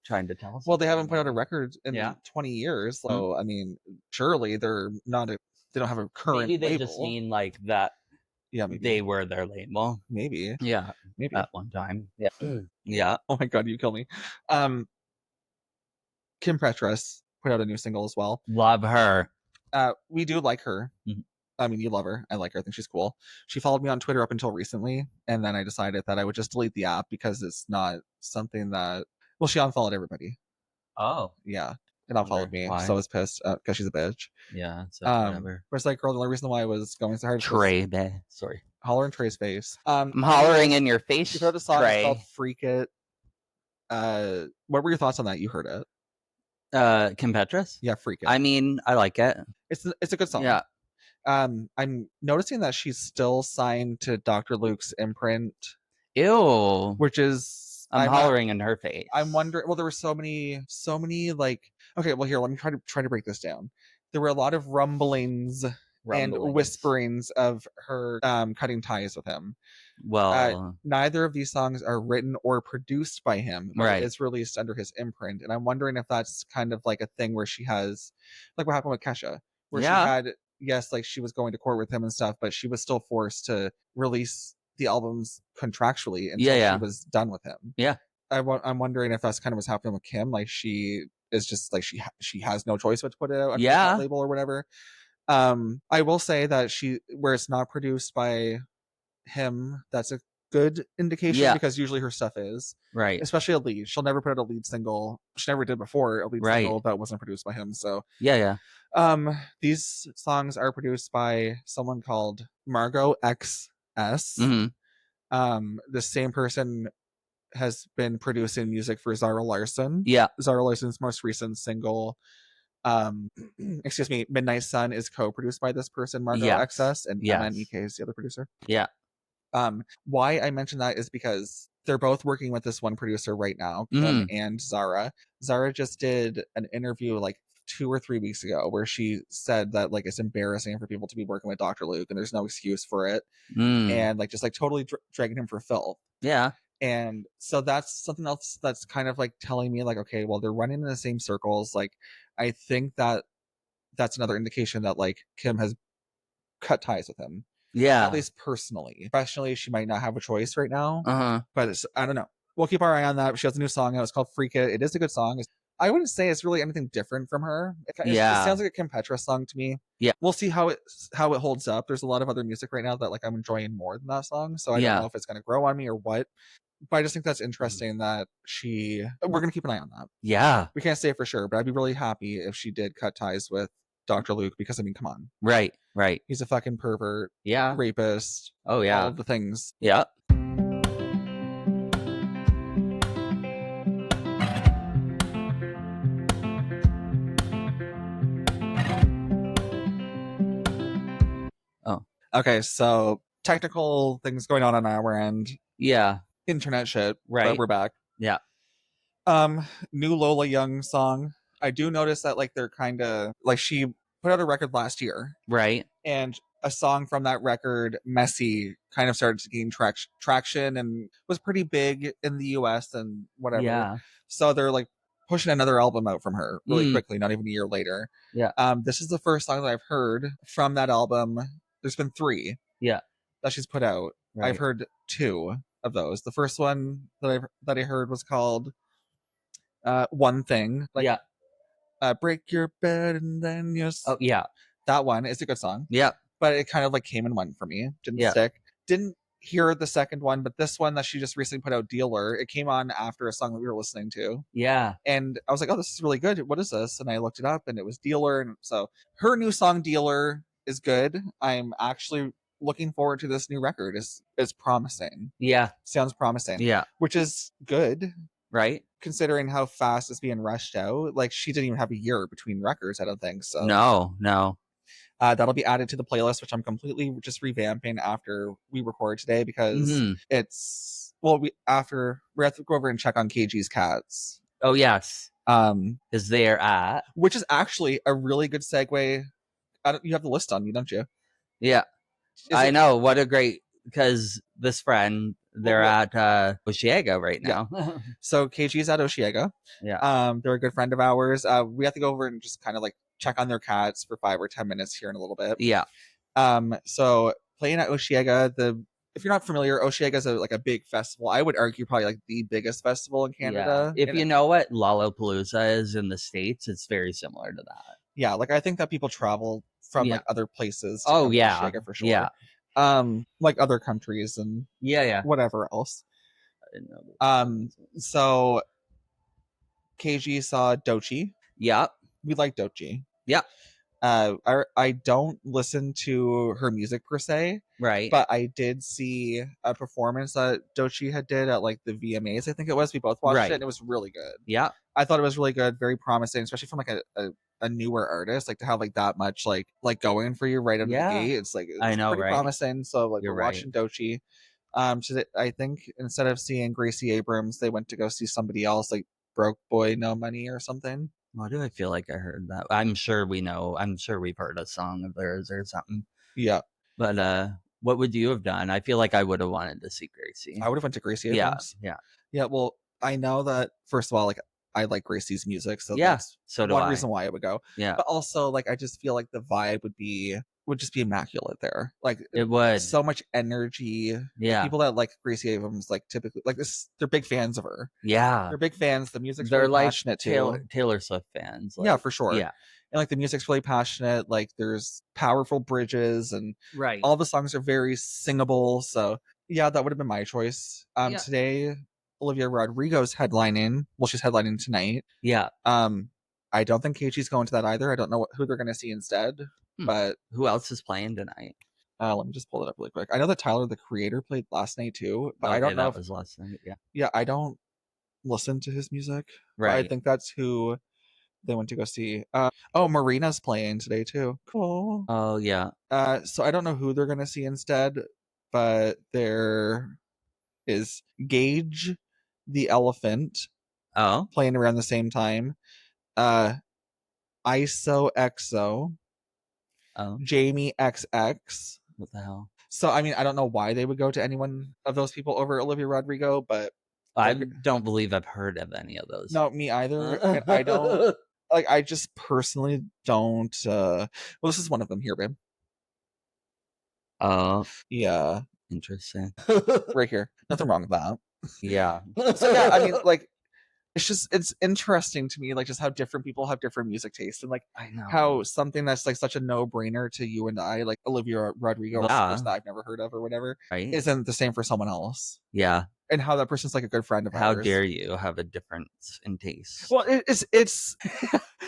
trying to tell us. Well, they haven't put out a record in 20 years, so I mean, surely they're not. They don't have a current. Maybe they label. just mean like that. Yeah, maybe. They were their label. Maybe. Yeah, maybe at one time. Yeah, yeah. Oh my god, you kill me. Kim Petras put out a new single as well. Love her. We do like her. I mean, you love her. I like her. I think she's cool. She followed me on Twitter up until recently, and then I decided that I would just delete the app because it's not something that. Well, she unfollowed everybody. Oh, yeah, and unfollowed me. Why? So I was pissed because she's a bitch. Yeah, so whatever. But it's like, girl, the only reason why I was going so hard. Trey, sorry. Holler in Trey's face. I'm hollering in your face. She heard a song called "Freak It." What were your thoughts on that? You heard it. Kim Petras? Yeah, Freak It. I mean, I like it. It's a good song. Yeah. I'm noticing that she's still signed to Dr. Luke's imprint. Ew. Which is I'm hollering in her face. I'm wondering. Well, there were so many like. Okay, well, here, let me try to break this down. There were a lot of rumblings and whisperings of her cutting ties with him. Well, neither of these songs are written or produced by him. Right. It's released under his imprint, and I'm wondering if that's kind of like a thing where she has, like what happened with Kesha, where she had, yes, like she was going to court with him and stuff, but she was still forced to release the albums contractually until she was done with him. Yeah. I'm wondering if that's kind of what's happening with Kim. Like she is just like she has no choice but to put it out under that label or whatever. I will say that where it's not produced by him, that's a good indication because usually her stuff is right, especially a lead. She'll never put out a lead single. She never did before a lead single that wasn't produced by him. So these songs are produced by someone called Margot XS. The same person has been producing music for Zara Larsson. Yeah, Zara Larsson's most recent single, excuse me, Midnight Sun, is co-produced by this person, Margot XS, and MNEK is the other producer. Yeah. Why I mention that is because they're both working with this one producer right now, Kim and Zara. Zara just did an interview like 2 or 3 weeks ago where she said that like it's embarrassing for people to be working with Dr. Luke and there's no excuse for it. And like just like totally dragging him for filth. Yeah. And so that's something else that's kind of like telling me like, okay, well, they're running in the same circles. Like, I think that that's another indication that like Kim has cut ties with him. Yeah. At least personally. Professionally, she might not have a choice right now. But it's, I don't know. We'll keep our eye on that. She has a new song out. It's called Freak It. It is a good song. I wouldn't say it's really anything different from her. It sounds like a Kim Petras song to me. Yeah. We'll see how it holds up. There's a lot of other music right now that like I'm enjoying more than that song. So I don't know if it's gonna grow on me or what. But I just think that's interesting that we're gonna keep an eye on that. Yeah. We can't say it for sure, but I'd be really happy if she did cut ties with Dr. Luke because I mean, come on. Right. He's a fucking pervert. Yeah. Rapist. Oh yeah. All of the things. Yeah. Oh. Okay, so technical things going on our end. Yeah. Internet shit. Right. But we're back. Yeah. New Lola Young song. I do notice that like they're kind of like she put out a record last year. Right. And a song from that record, Messy, kind of started to gain traction and was pretty big in the US and whatever. Yeah. So they're like pushing another album out from her really quickly, not even a year later. Yeah. This is the first song that I've heard from that album. There's been 3. Yeah. That she's put out. Right. I've heard 2 of those. The first one that I heard was called One Thing. Like, yeah. Break your bed and then you. Oh yeah. That one is a good song. Yeah. But it kind of like came and went for me. Didn't stick. Didn't hear the second one, but this one that she just recently put out, Dealer, it came on after a song that we were listening to. Yeah. And I was like, oh, this is really good. What is this? And I looked it up and it was Dealer. And so her new song, Dealer, is good. I'm actually looking forward to this new record. Is promising. Yeah. Sounds promising. Yeah. Which is good. Right. Considering how fast it's being rushed out. Like she didn't even have a year between records, I don't think. So No. That'll be added to the playlist, which I'm completely just revamping after we record today because it's we have to go over and check on KG's cats. Oh yes, is there at which is actually a really good segue. You have the list on you, don't you? Yeah, I know. What a great because this friend they're at Oshiega right now. Yeah. So KG's at Oshiega. Yeah. They're a good friend of ours. We have to go over and just kind of like check on their cats for 5 or 10 minutes here in a little bit. Yeah. So playing at Oshiega, if you're not familiar, Oshiega is like a big festival. I would argue probably like the biggest festival in Canada. Yeah. If you know what Lollapalooza is in the States, it's very similar to that. Yeah, like I think that people travel from like other places to Oshiega for sure. Yeah. Like other countries and whatever else. I didn't know so KG saw Doechii. Yeah. We like Doechii. Yeah. I don't listen to her music per se, right? But I did see a performance that Doechii had did at like the VMAs. I think it was. We both watched it, and it was really good. Yeah, I thought it was really good, very promising, especially from like a newer artist, like to have like that much like going for you right out of the gate. It's like I know, pretty promising. So like we're watching Doechii. So I think instead of seeing Gracie Abrams, they went to go see somebody else, like Broke Boy No Money or something. Why do I feel like I heard that? I'm sure we know. I'm sure we've heard a song of theirs or something. Yeah. But what would you have done? I feel like I would have wanted to see Gracie. I would have went to Gracie Abrams. Yeah. Well, I know that first of all, like I like Gracie's music, so that's one reason why I would go. Yeah. But also, like I just feel like the vibe would just be immaculate there. Like it would. So much energy. Yeah. People that like Gracie Abrams like typically like this, they're big fans of her. Yeah. They're big fans. The music's they're really like passionate too. Taylor Swift fans. Like, yeah, for sure. Yeah. And like the music's really passionate. Like there's powerful bridges and all the songs are very singable. So yeah, that would have been my choice. Today Olivia Rodrigo's headlining. Well, she's headlining tonight. Yeah. I don't think KG's going to that either. I don't know who they're going to see instead. But who else is playing tonight? Let me just pull it up really quick. I know that Tyler the Creator played last night too, but I don't know if it was last night. Yeah. Yeah, I don't listen to his music. Right. I think that's who they went to go see. Marina's playing today too. Cool. Oh yeah. So I don't know who they're going to see instead, but they're is Gage the Elephant. Oh. Playing around the same time. ISO XO. Oh. Jamie XX. What the hell? So, I mean, I don't know why they would go to anyone of those people over Olivia Rodrigo, but I don't believe I've heard of any of those. No, me either. And I don't like. I just personally don't. Well, this is one of them here, babe. Oh, yeah, interesting. Right here. Nothing wrong with that. Yeah. So yeah, I mean, like, it's interesting to me, like, just how different people have different music tastes, and like I know how something that's like such a no brainer to you and I, like Olivia Rodrigo, or a person that I've never heard of or whatever, right? Isn't the same for someone else. Yeah. And how that person's like a good friend of How ours. dare you have a difference in taste? Well, it's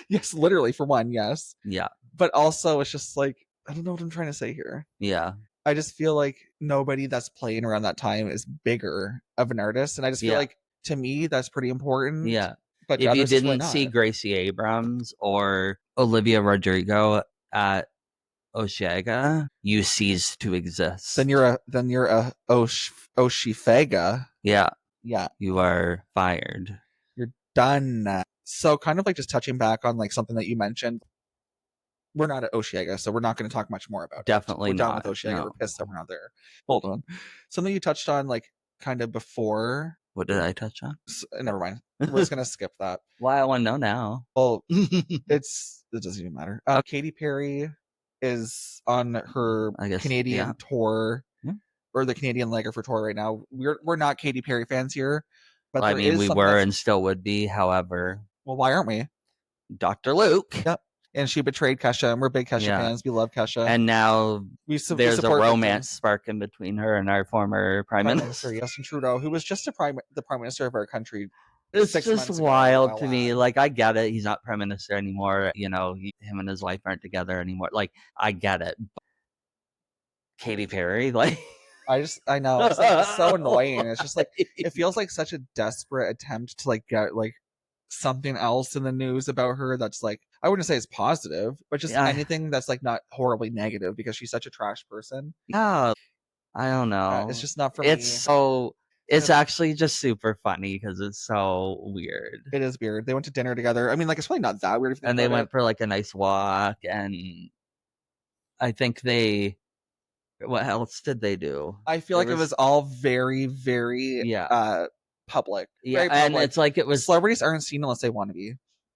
yes, literally for one, yes. Yeah. But also, it's just like, I don't know what I'm trying to say here. Yeah. I just feel like nobody that's playing around that time is bigger of an artist, and I just feel like, to me, that's pretty important. Yeah. But if you others, it's really didn't see not. Gracie Abrams or Olivia Rodrigo at Osheaga, you cease to exist. Then you're a Oshifega. Yeah. Yeah. You are fired. You're done. So kind of like just touching back on like something that you mentioned. We're not at Osheaga, so we're not going to talk much more about Definitely it. We're not. done with Osheaga. No. We're pissed that we're not there. Hold on. Something you touched on, like, kind of before. What did I touch on? Never mind. We're just going to skip that. Why, I want to know now. Well, it doesn't even matter. Katy Perry is on her Canadian tour, or the Canadian leg of her tour right now. We're not Katy Perry fans here, but well, I mean, we were and still would be. However, well, why aren't we? Dr. Luke. Yep. And she betrayed Kesha, and we're big Kesha fans. We love Kesha. And now there's a romance sparking between her and our former prime minister, Justin Trudeau, who was just the prime minister of our country. It's just wild to me. Like, I get it. He's not prime minister anymore. You know, him and his wife aren't together anymore. Like, I get it. But Katy Perry, like, I know. It's like, it's so annoying. It's just like, it feels like such a desperate attempt to like get like something else in the news about her that's like, I wouldn't say it's positive, but just anything that's like not horribly negative, because she's such a trash person. Yeah, I don't know. It's just not for me. It's actually just super funny because it's so weird. It is weird. They went to dinner together. I mean, like, it's probably not that weird. And they went for like a nice walk, and I think what else did they do? I feel like it was all very, very public. Yeah, very public. And it's like it was, celebrities aren't seen unless they want to be.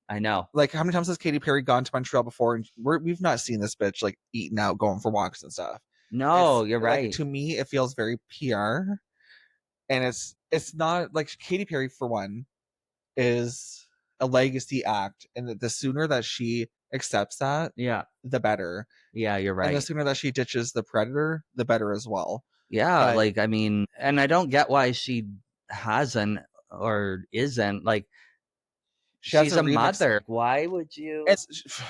I know. Like, how many times has Katy Perry gone to Montreal before, and we've not seen this bitch like eating out, going for walks and stuff. No, you're right. Like, to me, it feels very PR, and it's not like Katy Perry, for one, is a legacy act, and the sooner that she accepts that, the better. Yeah, you're right. And the sooner that she ditches the predator, the better as well. Yeah, like, I mean, and I don't get why she hasn't or isn't, like, she's a mother. Why would you?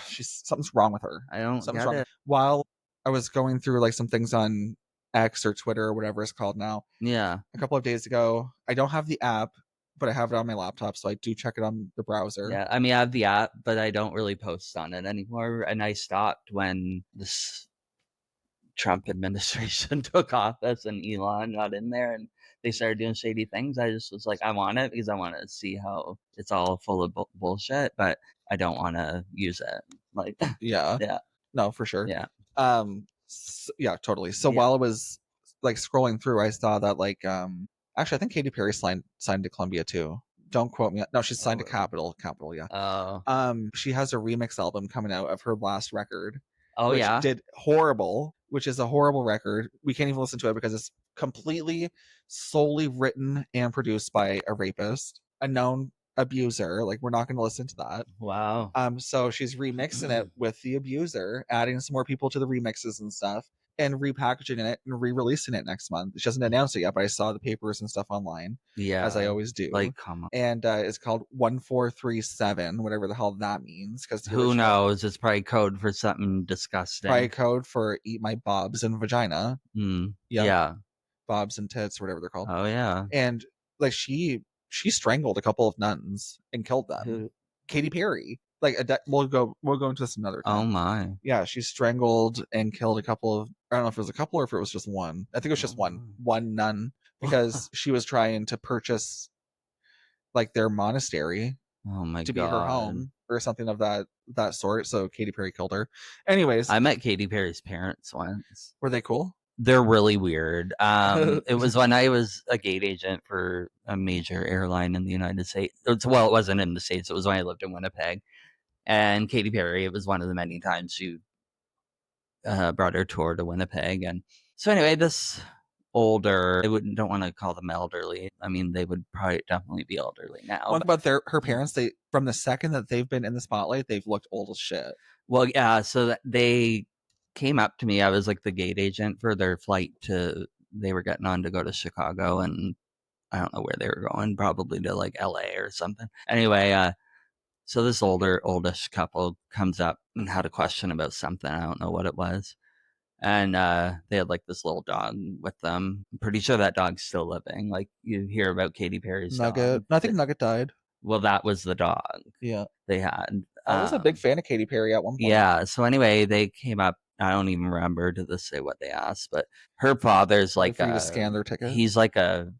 She's something's wrong with her. I don't get it. While I was going through like some things on X or Twitter or whatever it's called now, a couple of days ago, I don't have the app, but I have it on my laptop, so I do check it on the browser. Yeah, I mean, I have the app, but I don't really post on it anymore. And I stopped when this Trump administration took office and Elon got in there and they started doing shady things. I just was like, I want it because I want to see how it's all full of bullshit, but I don't want to use it. Like, yeah, no, for sure. Yeah. Yeah, totally. So while I was like scrolling through, I saw that like, actually, I think Katy Perry signed to Columbia too. Don't quote me. No, she's signed to Capitol. Yeah. Oh. She has a remix album coming out of her last record. Oh, which did horrible, which is a horrible record. We can't even listen to it because it's completely solely written and produced by a rapist, a known abuser. Like, we're not going to listen to that. Wow. So she's remixing it with the abuser, adding some more people to the remixes and stuff, and repackaging it and re-releasing it next month. She hasn't announced it yet, but I saw the papers and stuff online. Yeah, as I always do. Like, come on. And it's called 1437, whatever the hell that means. Because who knows? It's probably code for something disgusting. Probably code for eat my bobs and vagina. Yeah, bobs and tits, whatever they're called. Oh yeah. And like she strangled a couple of nuns and killed them. Who? Katy Perry. Like, we'll go into this another time. Oh my. Yeah, she strangled and killed a couple of, I don't know if it was a couple or if it was just one. I think it was just one nun. because she was trying to purchase like their monastery Oh my to be her god. home or something of that sort. So Katy Perry killed her. Anyways, I met Katy Perry's parents once. were they cool? They're really weird. It was when I was a gate agent for a major airline in the United States. Well, it wasn't in the States. It was when I lived in Winnipeg. And Katy Perry, it was one of the many times she brought her tour to Winnipeg. And so anyway, this older, don't want to call them elderly. I mean, they would probably definitely be elderly now. One about her parents, they from the second that they've been in the spotlight, they've looked old as shit. Well, yeah, so that they came up to me. I was like the gate agent for their flight they were getting on to go to Chicago, and I don't know where they were going, probably to like LA or something. Anyway, so this oldish couple comes up and had a question about something. I don't know what it was. And they had like this little dog with them. I'm pretty sure that dog's still living. Like you hear about Katy Perry's Nugget. dog. I think Nugget died. Well, that was the dog. Yeah. They had. I was a big fan of Katy Perry at one point. Yeah. So anyway, they came up. I don't even remember to this say what they asked, but her father's like for you to scan their ticket. He's like a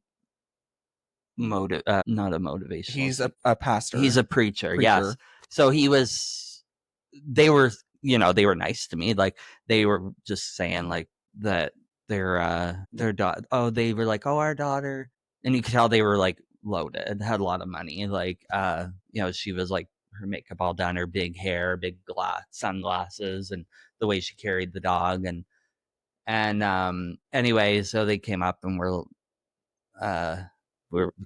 not a motivational. He's a pastor. He's a preacher. Yes. So they were, they were nice to me. Like they were just saying like that their daughter. Oh, they were like, oh, our daughter, and you could tell they were like loaded, had a lot of money. Like, she was like her makeup all done, her big hair, big sunglasses, and the way she carried the dog, and anyway, so they came up and we're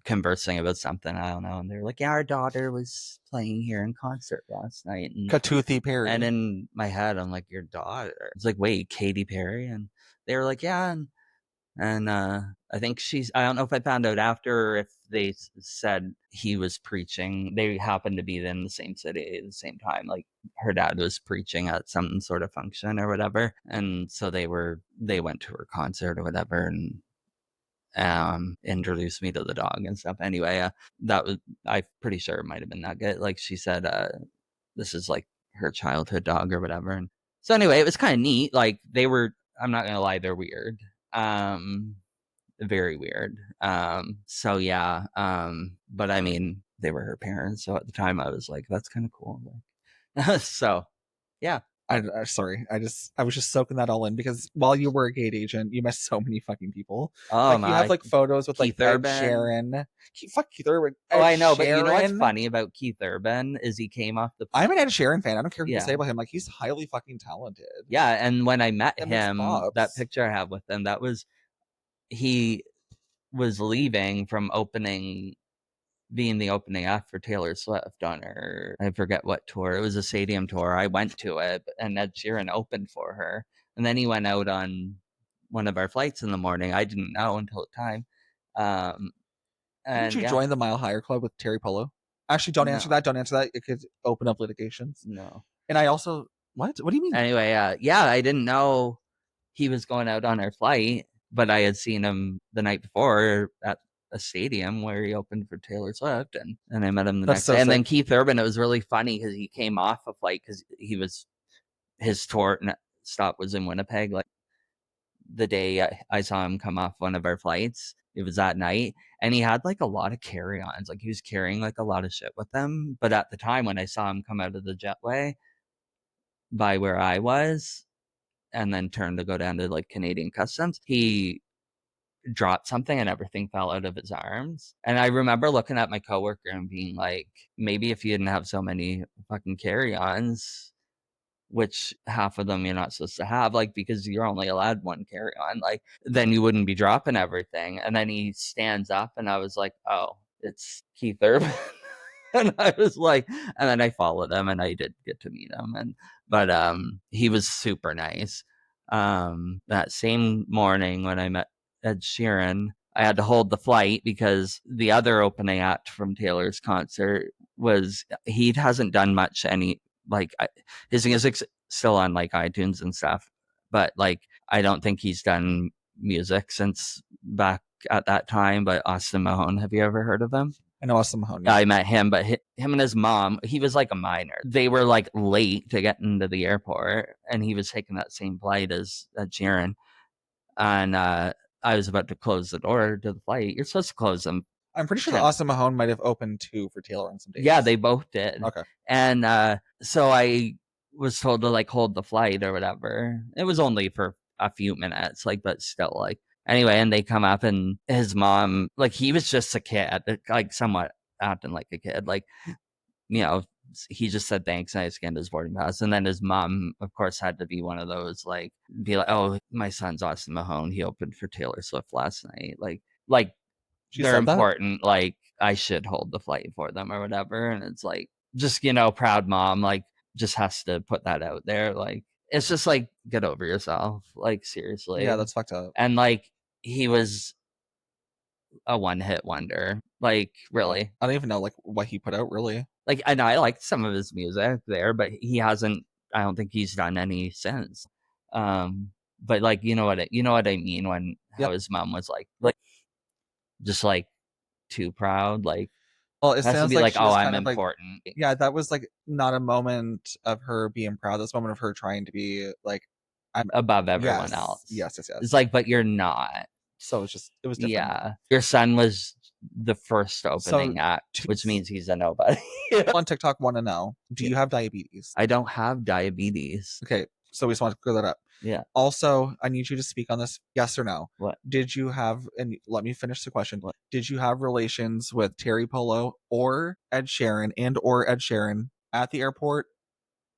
conversing about something, I don't know, and they're like, yeah, our daughter was playing here in concert last night. And Katoothi Perry. And in my head, I'm like, your daughter? It's like, wait, Katy Perry? And they were like, yeah. And I think I don't know if I found out after or if they said he was preaching. They happened to be in the same city at the same time. Like her dad was preaching at some sort of function or whatever. And so they went to her concert or whatever, and introduced me to the dog and stuff. Anyway, I'm pretty sure it might have been Nugget. Like she said, this is like her childhood dog or whatever. And so anyway, it was kind of neat. Like I'm not gonna lie, they're weird. Very weird. So yeah. But I mean, they were her parents. So at the time I was like, that's kind of cool. So yeah. Sorry, I was just soaking that all in because while you were a gate agent, you met so many fucking people. Oh like my! You have like photos with Keith like Urban. Ed Sheeran. Fuck Keith Urban. Oh, I know, but you know what's funny about Keith Urban is he came off the. I'm an Ed Sheeran fan. I don't care what you say about him. Like he's highly fucking talented. Yeah, and when I met him, that picture I have with him, he was leaving from being the opening act for Taylor Swift on her, I forget what tour. It was a stadium tour. I went to it, and Ed Sheeran opened for her. And then he went out on one of our flights in the morning. I didn't know until the time. Didn't you join the Mile Higher Club with Terry Polo? Actually, don't answer that. Don't answer that. It could open up litigations. No. And I also, what? What do you mean? Anyway, I didn't know he was going out on our flight, but I had seen him the night before at a stadium where he opened for Taylor Swift, and I met him the next day. And then Keith Urban, it was really funny because he came off a flight because his tour stop was in Winnipeg. Like the day I saw him come off one of our flights, it was that night, and he had like a lot of carry-ons. Like he was carrying like a lot of shit with him. But at the time when I saw him come out of the jetway by where I was, and then turned to go down to like Canadian Customs, he dropped something and everything fell out of his arms. And I remember looking at my coworker and being like, maybe if you didn't have so many fucking carry-ons, which half of them you're not supposed to have, like, because you're only allowed one carry-on, like, then you wouldn't be dropping everything. And then he stands up and I was like, oh, it's Keith Urban. And I was like, and then I followed him and I did get to meet him. But he was super nice. That same morning when I met Ed Sheeran, I had to hold the flight because the other opening act from Taylor's concert he hasn't done much his music's still on like iTunes and stuff, but like I don't think he's done music since back at that time. But Austin Mahone, have you ever heard of him? I know Austin Mahone. Yeah. I met him, but him and his mom, he was like a minor. They were like late to get into the airport, and he was taking that same flight as Sheeran. And I was about to close the door to the flight. You're supposed to close them. I'm pretty sure the Austin Mahone might have opened too for Taylor on some days. Yeah, they both did. Okay. And so I was told to like hold the flight or whatever. It was only for a few minutes, like, but still, like, anyway. And they come up, and his mom, like, he was just a kid, like, somewhat acting like a kid, like, you know, he just said thanks, and I scanned his boarding pass. And then his mom, of course, had to be one of those, like, be like, oh, my son's Austin Mahone. He opened for Taylor Swift last night. Like they're important. That? Like, I should hold the flight for them or whatever. And it's like, just, proud mom, like, just has to put that out there. Like, it's just like, get over yourself. Like, seriously. Yeah, that's fucked up. And like, he was a one-hit wonder. Like, really. I don't even know like what he put out, really. Like, I know I liked some of his music there, but he hasn't. I don't think he's done any since. But like, you know what I mean when how his mom was like just like too proud. Like, well, it has to be like, oh, I'm important. Like, yeah, that was like not a moment of her being proud. That's a moment of her trying to be like, I'm above everyone else. Yes. It's like, but you're not. So it was different. Yeah, your son was the first opening act, which means he's a nobody. On TikTok want to know, do you have diabetes? I don't have diabetes. Okay, so we just want to clear that up. Yeah. Also, I need you to speak on this, yes or no. What? Did you have, and let me finish the question. What? Did you have relations with Terry Polo or Ed Sheeran at the airport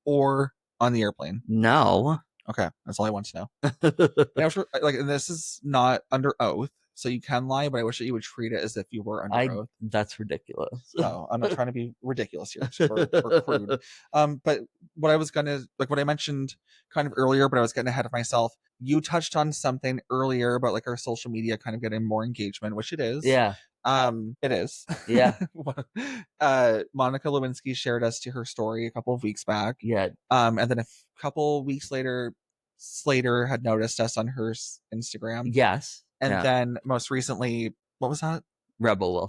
or on the airplane? No. Okay, that's all I want to know. And this is not under oath, so you can lie, but I wish that you would treat it as if you were under oath. That's ridiculous. No, I'm not trying to be ridiculous here or crude. But what I was gonna like, what I mentioned kind of earlier, but I was getting ahead of myself. You touched on something earlier about like our social media kind of getting more engagement, which it is. Yeah. It is. Yeah. Monica Lewinsky shared us to her story a couple of weeks back. Yeah. And then a couple weeks later, Slater had noticed us on her Instagram. Yes. And then most recently, what was that? Rebel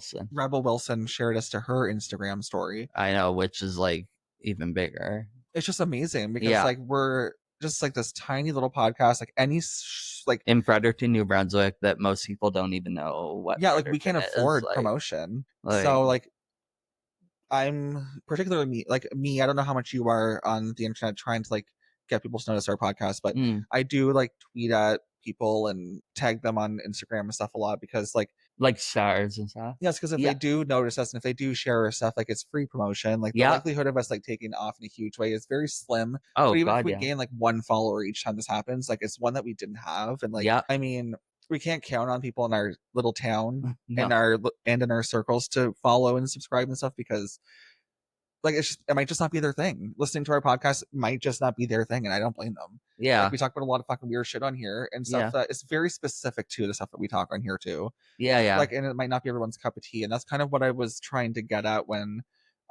Wilson shared us to her Instagram story. I know, which is like even bigger. It's just amazing because like we're just like this tiny little podcast, like any like in Fredericton, New Brunswick, that most people don't even know what. Yeah, like we can't afford promotion. So like I'm particularly me. I don't know how much you are on the internet trying to like get people to notice our podcast, but I do like tweet at people and tag them on Instagram and stuff a lot because like stars and stuff. Yes, because if they do notice us and if they do share our stuff, like it's free promotion. Like the likelihood of us like taking off in a huge way is very slim. Oh, but even God, if we gain like one follower each time this happens, like it's one that we didn't have. And like I mean, we can't count on people in our little town and in our circles to follow and subscribe and stuff because like it might just not be their thing. Listening to our podcast might just not be their thing, and I don't blame them. Yeah, like we talk about a lot of fucking weird shit on here and stuff that is very specific to the stuff that we talk on here too. Yeah. Like, and it might not be everyone's cup of tea, and that's kind of what I was trying to get at when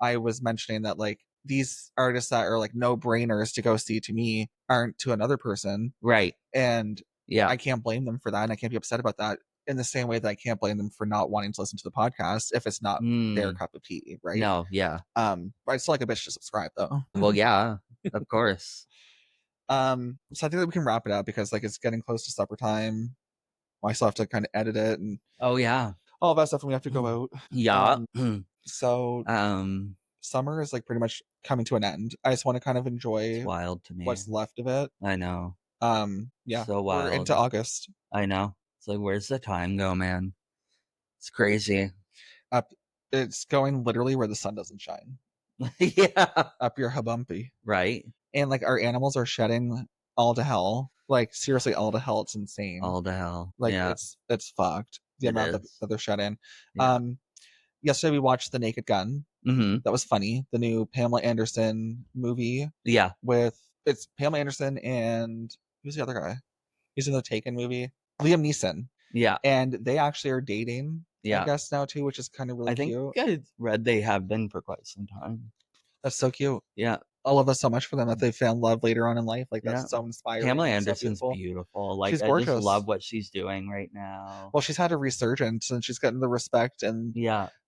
I was mentioning that like these artists that are like no brainers to go see to me aren't to another person, right? And I can't blame them for that, and I can't be upset about that. In the same way that I can't blame them for not wanting to listen to the podcast if it's not their cup of tea, right? No, yeah. But I still like a bitch to subscribe though. Well, yeah, of course. So I think that we can wrap it up because like it's getting close to supper time. I still have to kind of edit it and all that stuff, and we have to go out. Yeah. So summer is like pretty much coming to an end. I just want to kind of enjoy it's wild to me what's left of it. I know. Yeah. So wild. We're into August. I know. It's like, where's the time go, man? It's crazy. It's going literally where the sun doesn't shine. Yeah. Up your habumpy. Right. And like our animals are shedding all to hell. Like seriously, all to hell. It's insane. All to hell. Like it's fucked. The amount that they're shedding. Yeah. Yesterday we watched The Naked Gun. Mm-hmm. That was funny. The new Pamela Anderson movie. Yeah. It's Pamela Anderson and who's the other guy? He's in the Taken movie. Liam Neeson. Yeah. And they actually are dating, I guess, now too, which is kind of really cute. I think I read they have been for quite some time. That's so cute. Yeah. I love that so much for them that they found love later on in life. Like that's so inspiring. Pamela Anderson's so beautiful. Like she's gorgeous. I just love what she's doing right now. Well, she's had a resurgence and she's gotten the respect and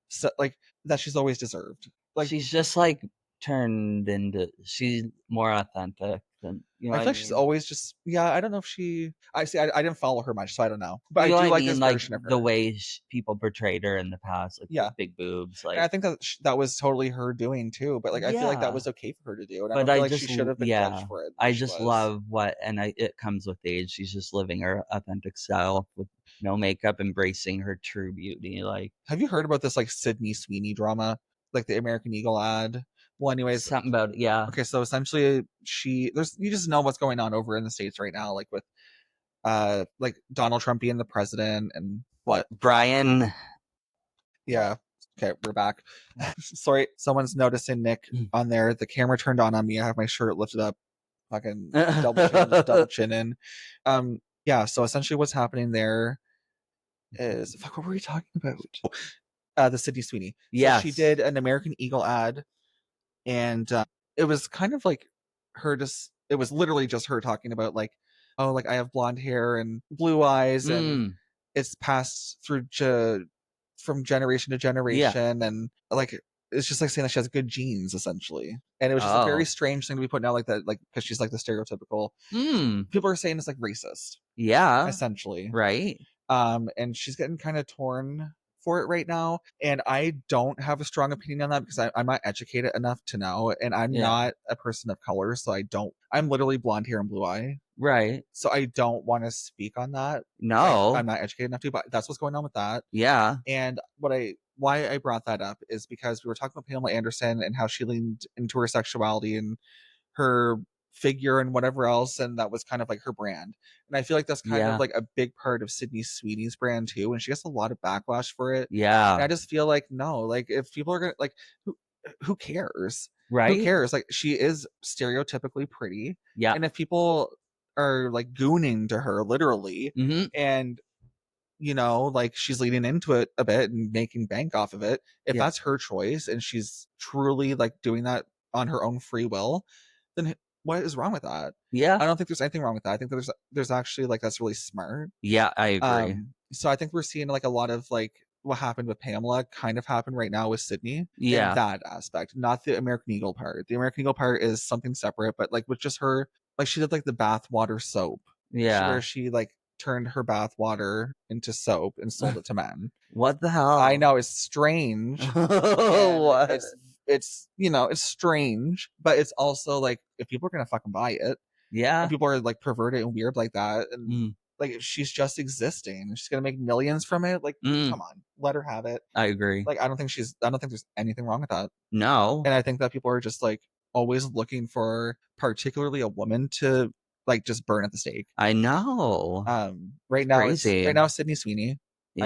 so, like that she's always deserved. Like she's just like turned into she's more authentic You know I what feel I like she's mean? always just I don't know if she I see I didn't follow her much, so I don't know. But You I know what do I like mean? this Like version of the her. way people portrayed her in the past, like Yeah. with big boobs, And like I think that that was totally her doing too, but like I feel like that yeah. was okay for her to do, and I But don't feel like she should have been judged for it the way I she just was. love it comes with age. She's just living her authentic self with no makeup, embracing her true beauty. Like, Have you heard about this like Sydney Sweeney drama, like the American Eagle ad? Well, anyways, something about yeah. okay, so essentially there's you just know what's going on over in the States right now, like with like Donald Trump being the president and what? Brian. Yeah. Okay, we're back. Sorry, someone's noticing Nick on there. The camera turned on me. I have my shirt lifted up, fucking double chin in. Yeah, so essentially what's happening there is fuck, what were we talking about? The Sydney Sweeney. So she Yes. did an American Eagle ad, and it was kind of like her just it was literally just her talking about like, oh, like I have blonde hair and blue eyes, and it's passed through from generation to Yeah. generation, and like it's just like saying that she has good genes essentially, and it was just a very Oh. strange thing to be putting out like that, like because she's like the stereotypical people are saying it's like racist, Yeah. essentially. Right. And she's getting kind of torn for it right now, and I don't have a strong opinion on that because I'm not educated enough to know, and I'm Yeah. not a person of color, so I'm literally blonde hair and blue eye, Right. so I don't want to speak on that. No. I'm not educated enough to, but that's what's going on with that. Yeah. And why I brought that up is because we were talking about Pamela Anderson and how she leaned into her sexuality and her figure and whatever else, and that was kind of like her brand. And I feel like that's kind of Yeah. like a big part of Sydney Sweeney's brand too, and she gets a lot of backlash for it. And Yeah. I just feel like no, like if people are gonna like who cares? Who Right. cares? Like she is stereotypically pretty. Yeah. And if people are like gooning to her literally, and like she's leading into it a bit and making bank off of it. If Yeah. that's her choice and she's truly like doing that on her own free will, then what is wrong with that? Yeah. I don't think there's anything wrong with that. I think there's actually like that's really smart. Yeah, I agree. So I think we're seeing like a lot of like what happened with Pamela kind of happen right now with Sydney in that aspect, not the American Eagle part. The American Eagle part is something separate, but like with just her, like she did like the bathwater soap, where she like turned her bathwater into soap and sold it to men. What the hell? I know it's strange. What? It's strange, but it's also like if people are gonna fucking buy it, Yeah. and people are like perverted and weird like that, and like she's just existing, she's gonna make millions from it. Like, come on, let her have it. I agree. Like, I don't think there's anything wrong with that. No. And I think that people are just like always looking for particularly a woman to like just burn at the stake. I know. Right now it's Sydney Sweeney. I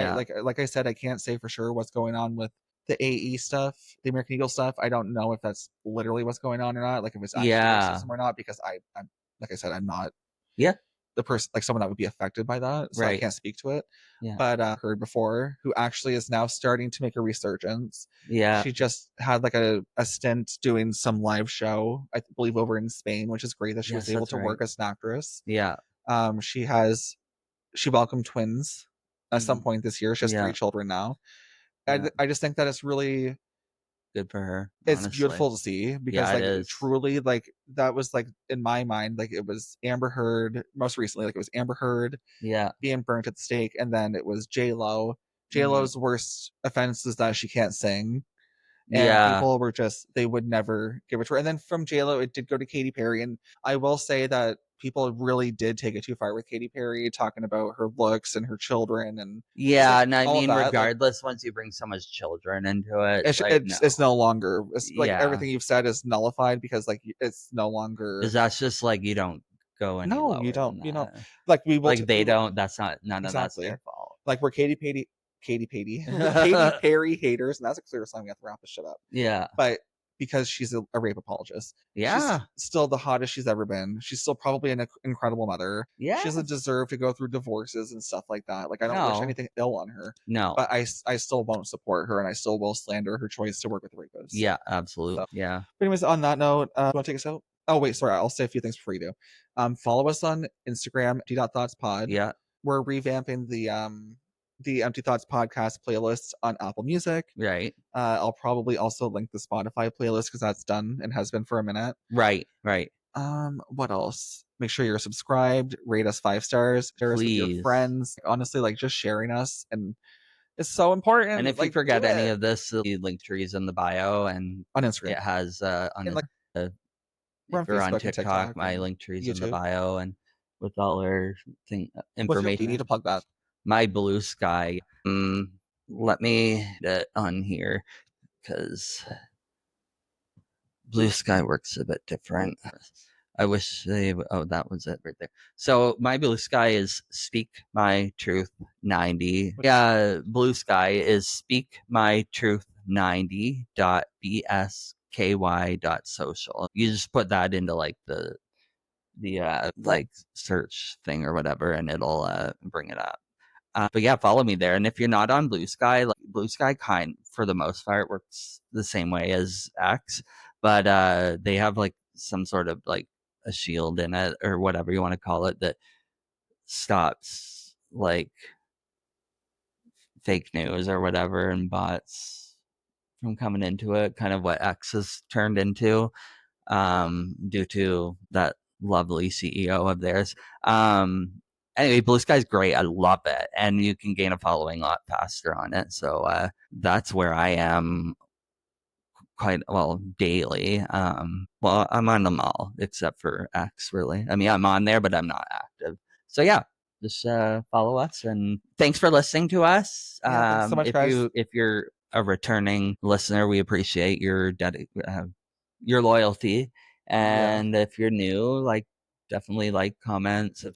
Yeah. like I said, I can't say for sure what's going on with the AE stuff, the American Eagle stuff. I don't know if that's literally what's going on or not, like if it's actually racism or not, because I'm like I said, I'm not the person, like someone that would be affected by that, so I can't speak to it. Yeah. But heard before, who actually is now starting to make a resurgence. Yeah. She just had like a stint doing some live show, I believe over in Spain, which is great that she was able to work as an actress. Yeah. She welcomed twins at some point this year. She has 3 children now. I just think that it's really good for her. It's honestly. beautiful to see because like truly like that was like in my mind, like it was Amber Heard most recently, like it was Amber Heard being burnt at the stake, and then it was J-Lo. J-Lo's worst offense is that she can't sing. And people were just they would never give it to her. And then from J-Lo it did go to Katy Perry, and I will say that people really did take it too far with Katy Perry talking about her looks and her children and and I mean regardless, once you bring so much children into it, it's no longer like everything you've said is nullified because like it's no longer because that's just like you don't go any no lower you don't than that. like we will like they don't that's not none of that's their fault. Like we're Katy Perry haters, and that's a clear sign we have to wrap this shit up. But because she's a rape apologist, she's still the hottest she's ever been. She's still probably an incredible mother. She doesn't deserve to go through divorces and stuff like that. Like I don't wish anything ill on her. But I still won't support her, and I still will slander her choice to work with rapists. Absolutely. But anyways, on that note, you want to take us out? Oh wait, sorry, I'll say a few things before you do. Follow us on Instagram, d.thoughtspod. We're revamping the Empty Thoughts podcast playlists on Apple Music. I'll probably also link the Spotify playlist because that's done and has been for a minute. What else? Make sure you're subscribed, rate us 5 stars, share us with your friends. Honestly, like just sharing us and it's so important. And if you forget any of this, the link trees in the bio and on Instagram. It has on like, if you're on TikTok, my link trees in the bio and with all our information. You need to plug that. My Blue Sky. Let me get on here because Blue Sky works a bit different. I wish they. Oh, that was it right there. So my Blue Sky is Speak My Truth 90. Yeah, Blue Sky is Speak My Truth 90.bsky.social. You just put that into like the like search thing or whatever, and it'll bring it up. But yeah, follow me there. And if you're not on Blue Sky, like Blue Sky for the most part works the same way as X, but they have like some sort of like a shield in it or whatever you want to call it that stops like fake news or whatever and bots from coming into it, kind of what X has turned into due to that lovely CEO of theirs. Anyway, Blue Sky's great. I love it. And you can gain a following a lot faster on it. So that's where I am quite well daily. Well, I'm on them all except for X, really. I mean, I'm on there, but I'm not active. So yeah, just follow us and thanks for listening to us. Thanks so much, guys. If you're a returning listener, we appreciate your loyalty. And if you're new, like definitely like, comment,